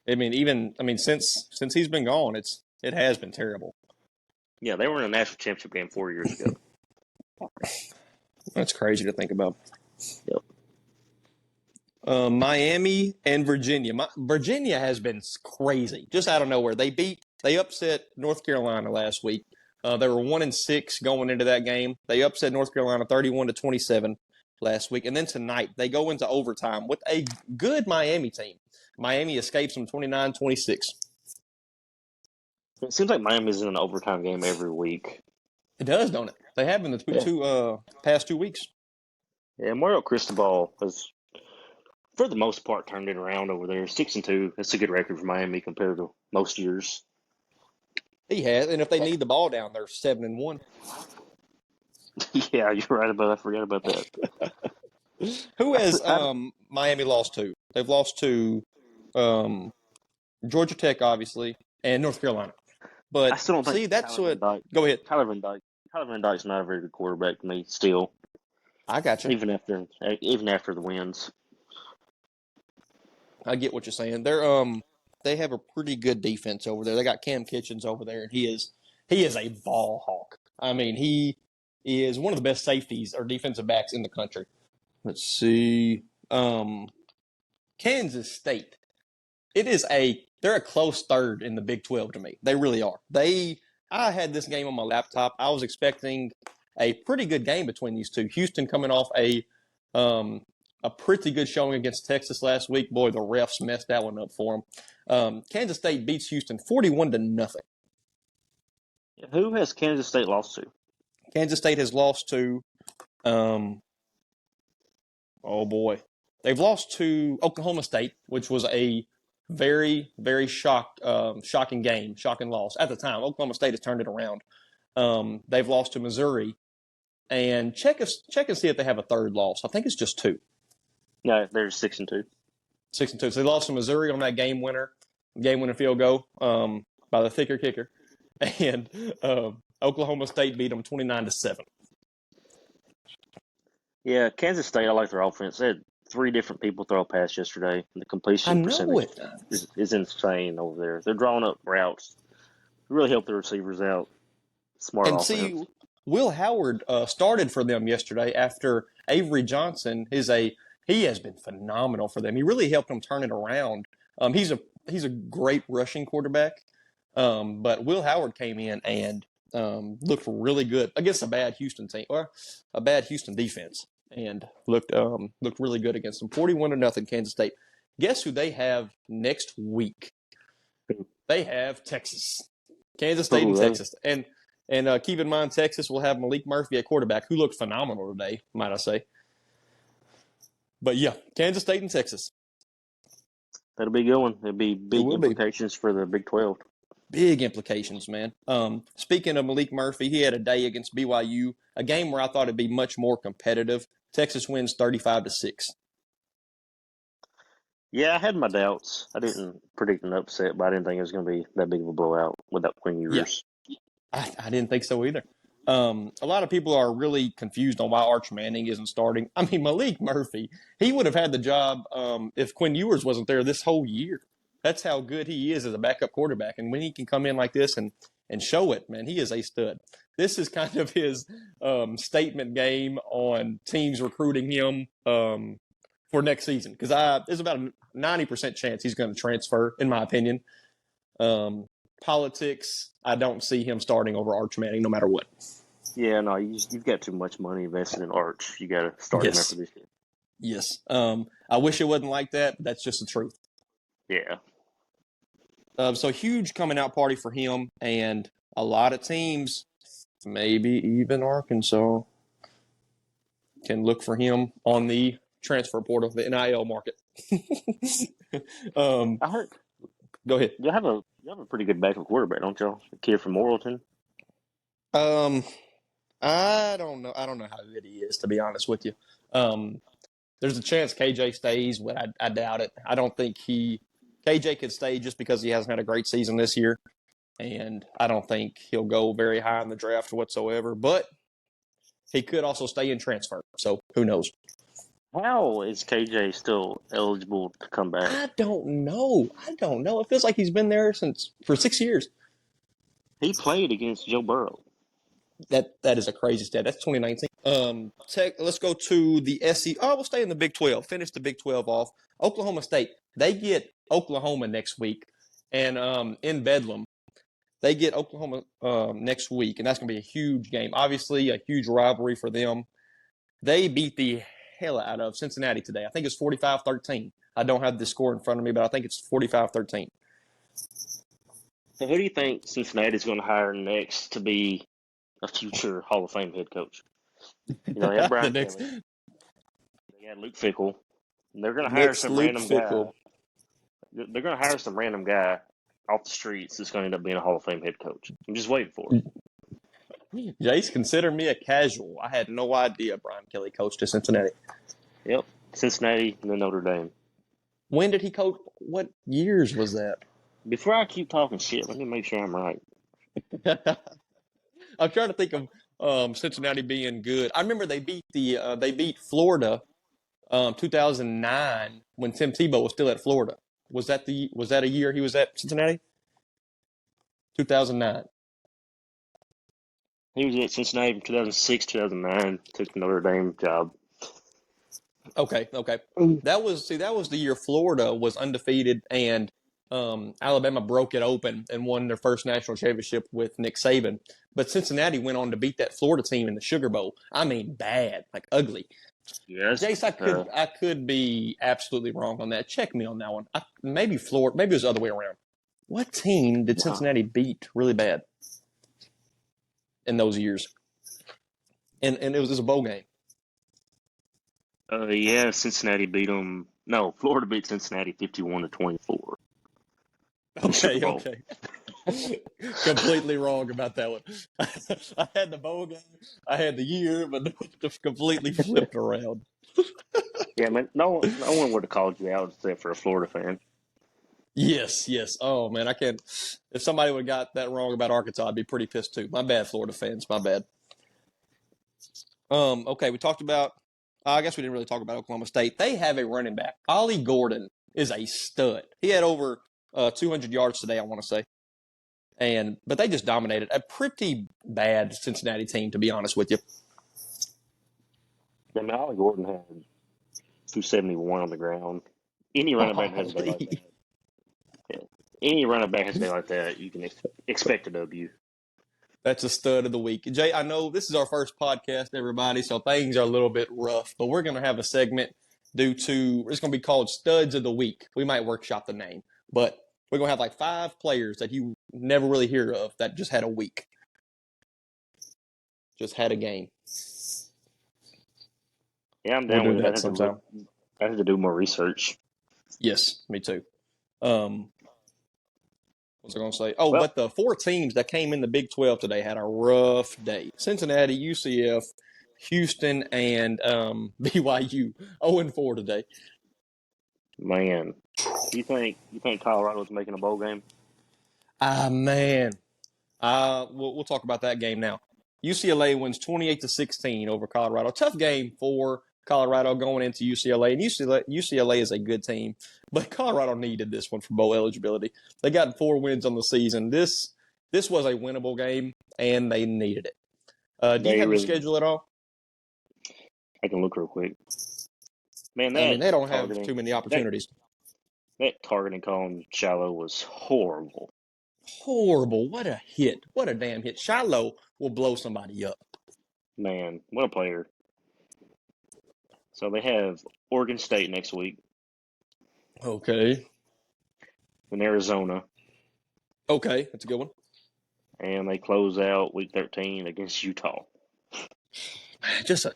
Since he's been gone, it has been terrible. Yeah, they were in a national championship game 4 years ago. That's crazy to think about. Yep. Miami and Virginia. Virginia has been crazy, just out of nowhere. They upset North Carolina last week. They were 1-6 going into that game. They upset North Carolina 31-27 last week, and then tonight they go into overtime with a good Miami team. Miami escapes them 29-26. It seems like Miami's in an overtime game every week. It does, don't it? They have been the past 2 weeks. Yeah, Mario Cristobal has, for the most part, turned it around over there. 6-2. That's a good record for Miami compared to most years. He has, and if they need the ball down, they're 7-1. Yeah, you're right about that. I forgot about that. Who has Miami lost to? They've lost to Georgia Tech, obviously, and North Carolina. But I still don't think that's Tyler what. Van Dyke, Go ahead. Tyler Van Dyke's not a very good quarterback to me. Still, I got you. even after the wins. I get what you're saying. They have a pretty good defense over there. They got Cam Kitchens over there, and he is a ball hawk. I mean, he is one of the best safeties or defensive backs in the country. Let's see. Kansas State. They're a close third in the Big 12 to me. They really are. I had this game on my laptop. I was expecting a pretty good game between these two. Houston coming off a pretty good showing against Texas last week. Boy, the refs messed that one up for them. Kansas State beats Houston 41-0. Who has Kansas State lost to? Kansas State has lost to, they've lost to Oklahoma State, which was a very, very shocking game, shocking loss. At the time, Oklahoma State has turned it around. They've lost to Missouri. And check and see if they have a third loss. I think it's just 2. No, they're 6-2. 6-2. So they lost to Missouri on that game winning field goal by the thicker kicker, and Oklahoma State beat them 29-7. Yeah, Kansas State. I like their offense. They had 3 different people throw a pass yesterday. The completion percentage is insane over there. They're drawing up routes. Really help the receivers out. Smart offense. See, Will Howard started for them yesterday after Avery Johnson he has been phenomenal for them. He really helped them turn it around. He's a great rushing quarterback, but Will Howard came in and looked really good against a bad Houston team or a bad Houston defense, and looked really good against them. 41-0 Kansas State. Guess who they have next week? They have Texas, Kansas State, and Texas, and keep in mind Texas will have Malik Murphy at quarterback, who looked phenomenal today, might I say. But yeah, Kansas State and Texas. That'll be a good one. It'll be big implications for the Big 12. Big implications, man. Speaking of Malik Murphy, he had a day against BYU, a game where I thought it'd be much more competitive. Texas wins 35-6. Yeah, I had my doubts. I didn't predict an upset, but I didn't think it was going to be that big of a blowout without Quinn Ewers. Yeah. I didn't think so either. A lot of people are really confused on why Arch Manning isn't starting. I mean, Malik Murphy, he would have had the job if Quinn Ewers wasn't there this whole year. That's how good he is as a backup quarterback. And when he can come in like this and show it, man, he is a stud. This is kind of his statement game on teams recruiting him for next season. Because there's about a 90% chance he's going to transfer, in my opinion. Politics, I don't see him starting over Arch Manning no matter what. Yeah, no, you've got too much money invested in Arch. You got to start him after this year. Yes. I wish it wasn't like that, but that's just the truth. Yeah. So huge coming out party for him, and a lot of teams, maybe even Arkansas, can look for him on the transfer portal, the NIL market. I heard. Go ahead. You have a pretty good backup quarterback, don't you? The kid from Morrilton. I don't know. I don't know how good he is, to be honest with you. There's a chance KJ stays, but I doubt it. I don't think KJ could stay just because he hasn't had a great season this year, and I don't think he'll go very high in the draft whatsoever. But he could also stay and transfer, so who knows? How is KJ still eligible to come back? I don't know. It feels like he's been there for 6 years. He played against Joe Burrow. That is a crazy stat. That's 2019. Let's go to the SEC. Oh, we'll stay in the Big 12. Finish the Big 12 off. Oklahoma State. They get Oklahoma next week, and in Bedlam, they get Oklahoma next week, and that's going to be a huge game. Obviously, a huge rivalry for them. They beat the hell out of Cincinnati today. I think it's 45-13. I don't have the score in front of me, but I think it's 45-13. So who do you think Cincinnati is going to hire next to be a future Hall of Fame head coach? You know, they have Brian Kelly. They got Luke Fickell. And they're going to hire some random guy. They're going to hire some random guy off the streets that's going to end up being a Hall of Fame head coach. I'm just waiting for it. Jace, consider me a casual. I had no idea Brian Kelly coached at Cincinnati. Yep, Cincinnati and then Notre Dame. When did he coach? What years was that? Before I keep talking shit, let me make sure I'm right. I'm trying to think of Cincinnati being good. I remember they beat Florida 2009 when Tim Tebow was still at Florida. Was that a year he was at Cincinnati? 2009. He was at Cincinnati from 2006, 2009. Took the Notre Dame job. Okay. That was the year Florida was undefeated and Alabama broke it open and won their first national championship with Nick Saban. But Cincinnati went on to beat that Florida team in the Sugar Bowl. I mean, bad, like ugly. Yes. Jace, I could be absolutely wrong on that. Check me on that one. Maybe Florida. Maybe it was the other way around. What team did Cincinnati beat really bad in those years? And it was a bowl game. Yeah, Cincinnati beat them. No, Florida beat Cincinnati 51-24. The Super Okay, Bowl. okay. Completely wrong about that one. I had the bowl game, I had the year, but completely flipped around. Yeah, man. No one would have called you out except for a Florida fan. Yes, yes. Oh man, I can't. If somebody would have got that wrong about Arkansas, I'd be pretty pissed too. My bad, Florida fans. My bad. Okay, we talked about. I guess we didn't really talk about Oklahoma State. They have a running back. Ollie Gordon is a stud. He had over 200 yards today, I want to say. But they just dominated a pretty bad Cincinnati team, to be honest with you. I mean, Ollie Gordon had 271 on the ground. Any running back has a day like that. Yeah. Any running back has a day like that, you can expect a W. That's a stud of the week. Jay, I know this is our first podcast, everybody, so things are a little bit rough, but we're going to have a segment it's going to be called Studs of the Week. We might workshop the name, but we're going to have like 5 players that you never really hear of that just had a week. Just had a game. Yeah, I'm We'll down do with it. that sometime. I have to do more research. Yes, me too. What was I going to say? Oh, Well, but the 4 teams that came in the Big 12 today had a rough day. Cincinnati, UCF, Houston, and BYU 0-4 today. man, you think Colorado's making a bowl game? Man. We'll talk about that game now. UCLA wins 28-16 over Colorado. Tough game for Colorado going into UCLA. And UCLA is a good team, but Colorado needed this one for bowl eligibility. They got 4 wins on the season. This was a winnable game, and they needed it. Do you have the schedule at all? I can look real quick. Man, I mean, they don't have too many opportunities. That targeting call on Shiloh was horrible. Horrible. What a hit. What a damn hit. Shiloh will blow somebody up. Man, what a player. So they have Oregon State next week. Okay. In Arizona. Okay, that's a good one. And they close out week 13 against Utah. Just a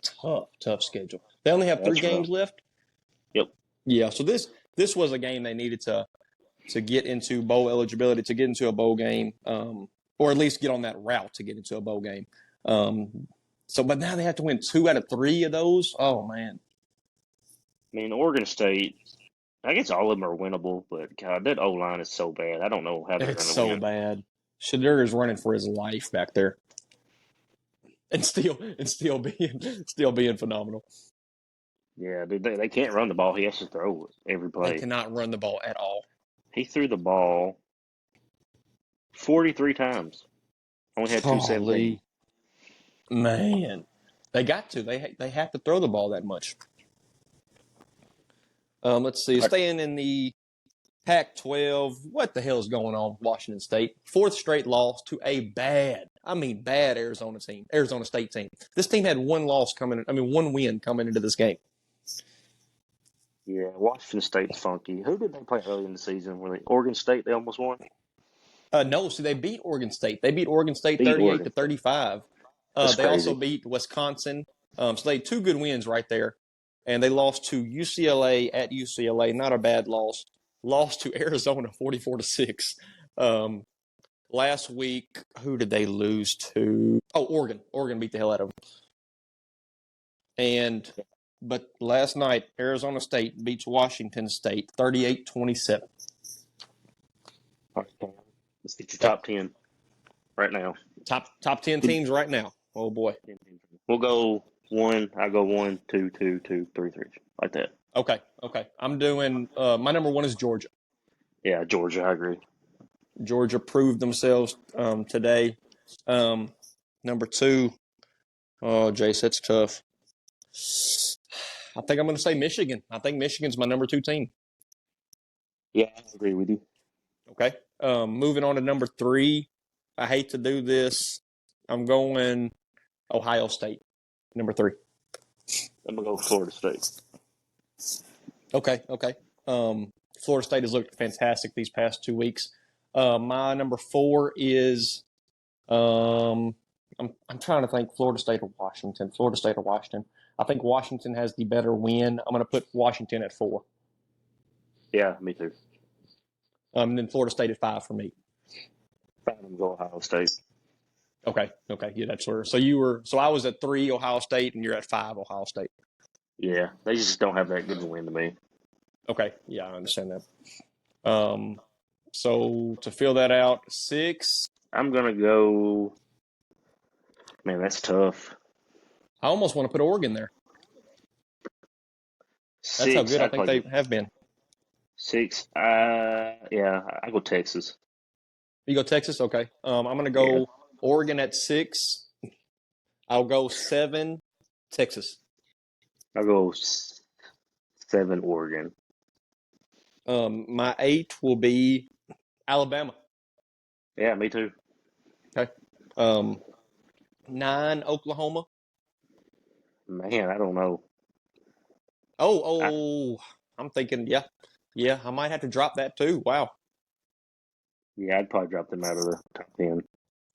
tough schedule. They only have 3 games left. Yep. Yeah, so this was a game they needed to get into bowl eligibility, to get into a bowl game, or at least get on that route to get into a bowl game. But now they have to win 2 out of 3 of those. Oh man. I mean, Oregon State, I guess all of them are winnable, but God, that O-line is so bad. I don't know how they're going to win. It's so bad. Shadur is running for his life back there, and still being phenomenal. Yeah, they can't run the ball. He has to throw it every play. They cannot run the ball at all. He threw the ball 43 times. Only had 217. Man, they got to. They have to throw the ball that much. Let's see. Staying in the Pac-12, what the hell is going on with Washington State? 4th straight loss to a bad Arizona State team. This team had 1 win coming into this game. Yeah, Washington State's funky. Who did they play early in the season? Oregon State? They almost won. No, see, they beat Oregon State. They beat Oregon State 38-35. They also beat Wisconsin. So they had 2 good wins right there. And they lost to UCLA at UCLA. Not a bad loss. Lost to Arizona 44-6. Last week, who did they lose to? Oh, Oregon. Oregon beat the hell out of them. But last night, Arizona State beats Washington State 38-27. All right, let's get your top 10 right now. Top 10 teams right now. Oh boy. We'll go 1. I go 1, 2, 2, 2, 3, 3, like that. Okay. I'm doing. My number 1 is Georgia. Yeah, Georgia. I agree. Georgia proved themselves today. Number 2. Oh, Jace, that's tough. I think I'm going to say Michigan. I think Michigan's my number 2 team. Yeah, I agree with you. Okay. Moving on to number 3. I hate to do this. I'm going Ohio State, number 3. I'm going to go Florida State. Okay. Florida State has looked fantastic these past 2 weeks. My number 4 is I'm trying to think Florida State or Washington. Florida State or Washington. I think Washington has the better win. I'm going to put Washington at 4. Yeah, me too. And then Florida State at 5 for me. 5 of them go Ohio State. Okay. Yeah, that's where. So I was at 3 Ohio State, and you're at 5 Ohio State. Yeah, they just don't have that good of a win to me. Okay. Yeah, I understand that. So to fill that out, 6. I'm gonna go. Man, that's tough. I almost want to put Oregon there. That's 6. how good I think they have been. 6. Yeah, I go Texas. You go Texas? Okay. I'm going to go Oregon at 6. I'll go 7, Texas. I'll go 7, Oregon. My 8 will be Alabama. Yeah, me too. Okay. 9, Oklahoma. Man, I don't know. I'm thinking, yeah, I might have to drop that too. Wow. Yeah, I'd probably drop them out of the top 10.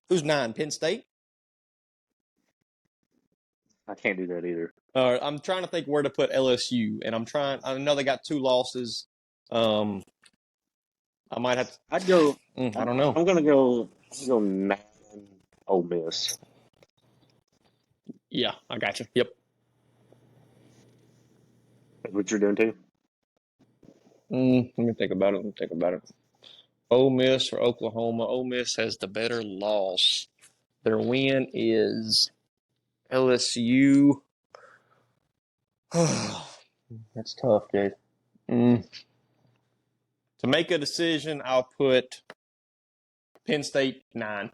Who's 9? Penn State? I can't do that either. I'm trying to think where to put LSU, and I know they got 2 losses. I might have to. I'd go. I don't know. I'm gonna go 9, Ole Miss. Yeah, I got you. Yep. That's what you're doing too? Let me think about it. Ole Miss or Oklahoma. Ole Miss has the better loss. Their win is LSU. That's tough, Jay. To make a decision, I'll put Penn State 9.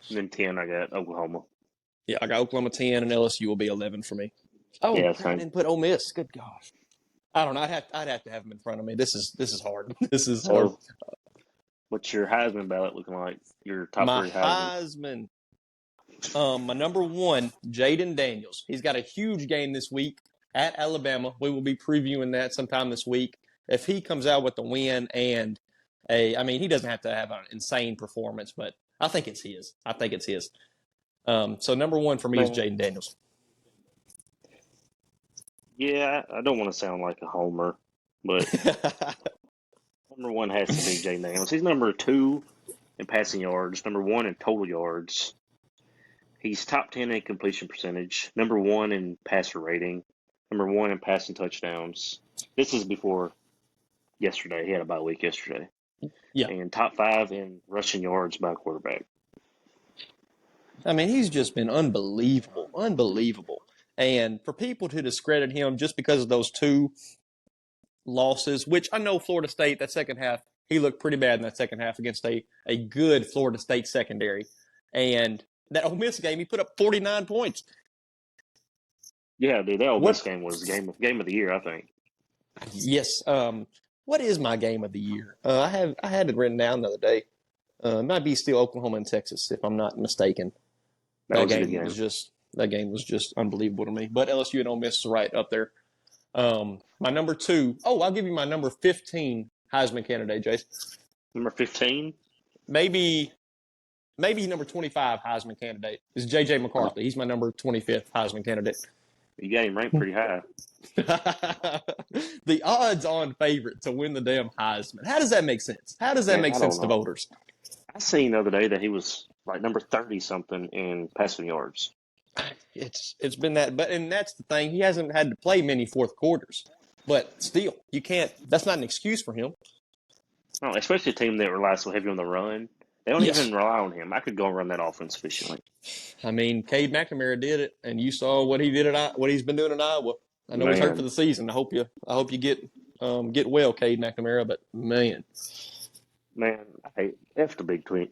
And then 10, I got Oklahoma. Yeah, I got Oklahoma 10, and LSU will be 11 for me. Oh, yeah, I didn't put Ole Miss. Good gosh. I don't know. I'd have to have them in front of me. This is hard. This is hard. What's your Heisman ballot looking like? Your top 3 Heisman. My number 1, Jaden Daniels. He's got a huge game this week at Alabama. We will be previewing that sometime this week. If he comes out with the win and he doesn't have to have an insane performance, but I think it's his. So number 1 for me is Jaden Daniels. Yeah, I don't want to sound like a homer, but number 1 has to be Jaden Daniels. He's number 2 in passing yards, number 1 in total yards. He's top 10 in completion percentage, number 1 in passer rating, number 1 in passing touchdowns. This is before yesterday. He had a bye week yesterday. Yeah. And top 5 in rushing yards by quarterback. He's just been unbelievable. And for people to discredit him just because of those 2 losses, which I know Florida State, that second half, he looked pretty bad in that second half against a good Florida State secondary. And that Ole Miss game, he put up 49 points. Yeah, dude, that Ole Miss game was game of the year, I think. Yes. What is my game of the year? I had it written down the other day. It might be still Oklahoma and Texas, if I'm not mistaken. That game was just unbelievable to me. But LSU and Ole Miss is right up there. My number 2. I'll give you my number 15 Heisman candidate, Jace. Number 15? Maybe number 25 Heisman candidate is J.J. McCarthy. He's my number 25th Heisman candidate. You got him ranked pretty high. The odds-on favorite to win the damn Heisman. How does that make sense? How does that make sense to voters? I seen the other day that he was like number 30-something in passing yards. It's been that, and that's the thing. He hasn't had to play many fourth quarters, but still, you can't. That's not an excuse for him. No, especially a team that relies so heavy on the run. They don't even rely on him. I could go and run that offense efficiently. Cade McNamara did it, and you saw what he did what he's been doing in Iowa. I know he's hurt for the season. I hope you get well, Cade McNamara. But man, I hate F the Big Ten.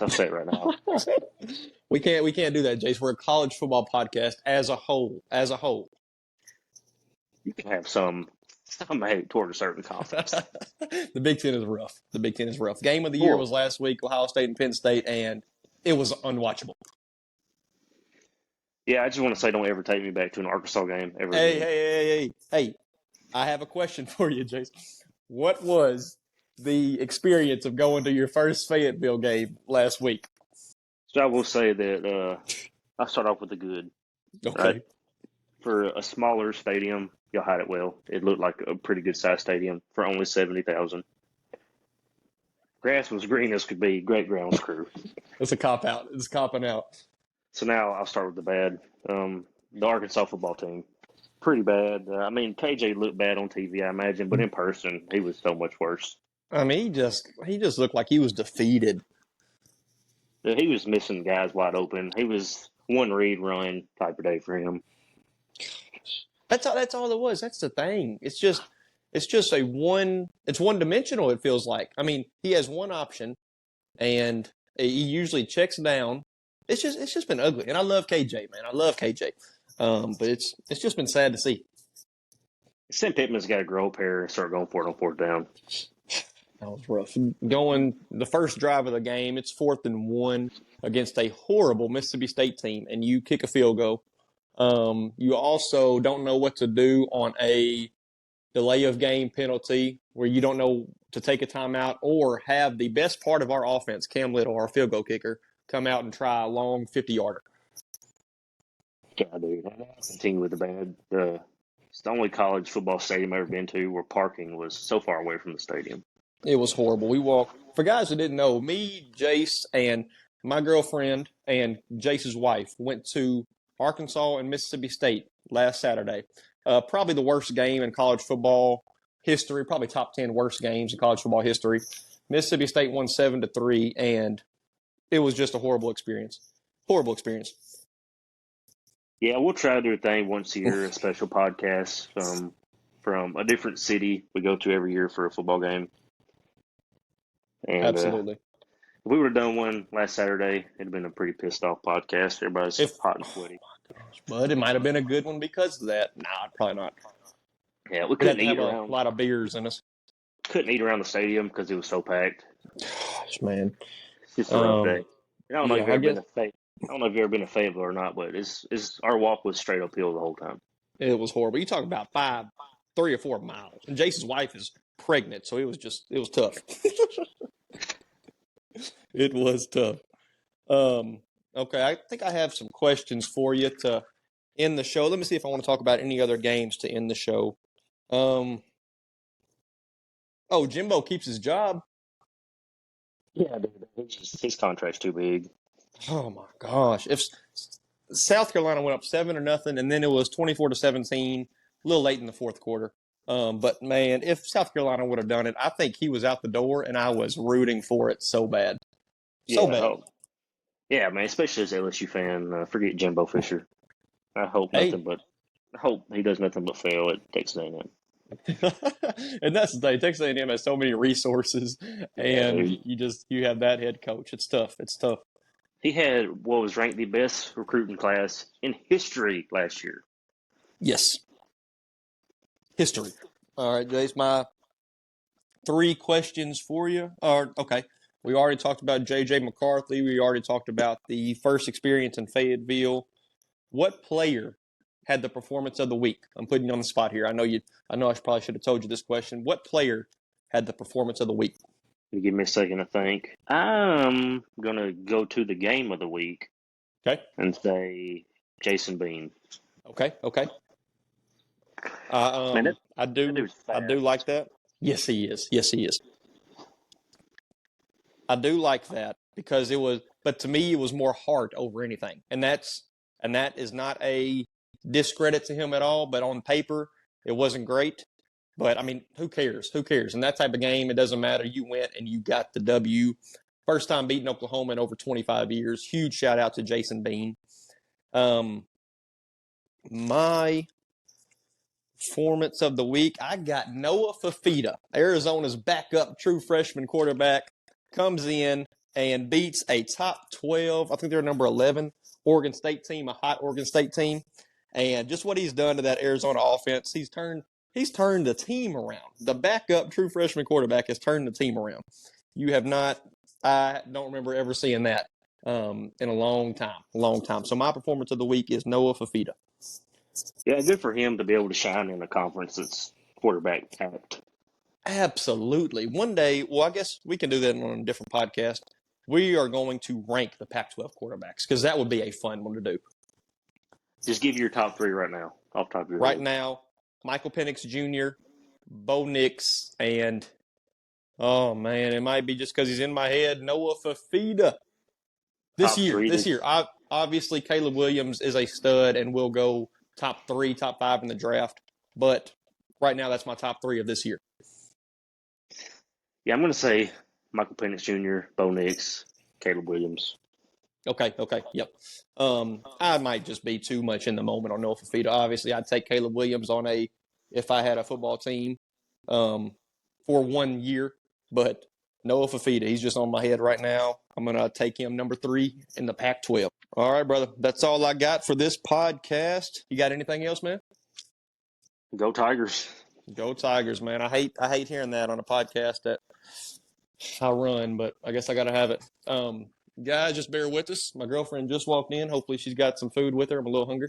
I'll say it right now. We can't do that, Jace. We're a college football podcast as a whole. You can have some hate toward a certain conference. The Big Ten is rough. Game of the year was last week, Ohio State and Penn State, and it was unwatchable. Yeah, I just want to say, don't ever take me back to an Arkansas game ever again. Hey! I have a question for you, Jace. What was the experience of going to your first Fayetteville game last week? So I will say that I'll start off with the good. Okay. Right? For a smaller stadium, y'all had it well. It looked like a pretty good sized stadium for only 70,000. Grass was green as could be. Great grounds crew. It's a cop out. It's copping out. So now I'll start with the bad. The Arkansas football team, pretty bad. I mean, KJ looked bad on TV, I imagine, but in person, he was so much worse. I mean, he just looked like he was defeated. He was missing guys wide open. He was one read run type of day for him. That's all it was. That's the thing. It's one dimensional, it feels like. I mean, he has one option and he usually checks down. It's just been ugly. And I love KJ, man. I love KJ. But it's just been sad to see. Sam Pittman's got to grow up here and start going for it on fourth down. That was rough. Going the first drive of the game, it's 4th-and-1 against a horrible Mississippi State team, and you kick a field goal. You also don't know what to do on a delay of game penalty where you don't know to take a timeout or have the best part of our offense, Cam Little, our field goal kicker, come out and try a long 50-yarder. Yeah, dude. I'll continue with the bad. It's the only college football stadium I've ever been to where parking was so far away from the stadium. It was horrible. We walked, for guys who didn't know, me, Jace, and my girlfriend and Jace's wife went to Arkansas and Mississippi State last Saturday. Probably the worst game in college football history, probably top 10 worst games in college football history. Mississippi State won 7-3, and it was just a horrible experience. Horrible experience. Yeah, we'll try to do a thing once a year, a special podcast from a different city we go to every year for a football game. And, Absolutely. If we would have done one last Saturday, it'd have been a pretty pissed off podcast. Everybody's hot and sweaty. Oh my gosh, but it might have been a good one because of that. Nah, probably not. Yeah, we couldn't eat around. A lot of beers in us. Couldn't eat around the stadium because it was so packed. Gosh, man. It's just a rough day. I don't know if you've ever been to Fayetteville or not, but our walk was straight uphill the whole time. It was horrible. You talk about 3 or 4 miles. And Jason's wife is pregnant, so it was tough. It was tough. Okay, I think I have some questions for you to end the show. Let me see if I want to talk about any other games to end the show. Jimbo keeps his job. Yeah, dude, his contract's too big. Oh my gosh! If South Carolina went up 7-0, and then it was 24-17, a little late in the fourth quarter. But man, if South Carolina would have done it, I think he was out the door, and I was rooting for it so bad, bad. Yeah, man, especially as an LSU fan, forget Jimbo Fisher. I hope he does nothing but fail at Texas A&M. And that's the thing. Texas A&M has so many resources, and you have that head coach. It's tough. It's tough. He had what was ranked the best recruiting class in history last year. Yes. History. All right, Jace, my 3 questions for you are, okay, we already talked about J.J. McCarthy. We already talked about the first experience in Fayetteville. What player had the performance of the week? I'm putting you on the spot here. I know I probably should have told you this question. What player had the performance of the week? Give me a second to think. I'm going to go to the game of the week. Okay. And say Jason Bean. Okay. I do like that. Yes, he is. I do like that because but to me, it was more heart over anything. And that is not a discredit to him at all, but on paper, it wasn't great. But, I mean, who cares? In that type of game, it doesn't matter. You went and you got the W. First time beating Oklahoma in over 25 years. Huge shout out to Jason Bean. My performance of the week, I got Noah Fafita, Arizona's backup true freshman quarterback, comes in and beats a top 12, I think they're number 11, Oregon State team, a hot Oregon State team. And just what he's done to that Arizona offense, he's turned the team around. The backup true freshman quarterback has turned the team around. I don't remember ever seeing that in a long time. So my performance of the week is Noah Fafita. Yeah, good for him to be able to shine in a conference that's quarterback packed. Absolutely. One day, well, I guess we can do that on a different podcast. We are going to rank the Pac-12 quarterbacks because that would be a fun one to do. Just give your top 3 right now. Off top of your Right head. now, Michael Penix Jr., Bo Nix, and oh man, it might be just because he's in my head, Noah Fafita. This Top year, three. this year, obviously Caleb Williams is a stud and will go top 3, top 5 in the draft. But right now, that's my top 3 of this year. Yeah, I'm going to say Michael Penix Jr., Bo Nix, Caleb Williams. Okay, yep. I might just be too much in the moment on Noah Fafita. Obviously, I'd take Caleb Williams if I had a football team, for 1 year. But Noah Fafita, he's just on my head right now. I'm gonna take him number 3 in the Pac-12. All right, brother. That's all I got for this podcast. You got anything else, man? Go Tigers. Go Tigers, man. I hate hearing that on a podcast that I run, but I guess I gotta have it. Guys, just bear with us. My girlfriend just walked in. Hopefully she's got some food with her. I'm a little hungry.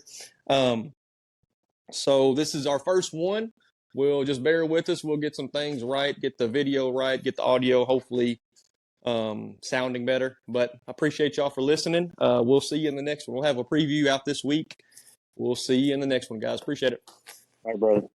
So this is our first one. We'll just bear with us. We'll get some things right, get the video right, get the audio hopefully sounding better. But I appreciate y'all for listening. We'll see you in the next one. We'll have a preview out this week. We'll see you in the next one, guys. Appreciate it. All right, brother.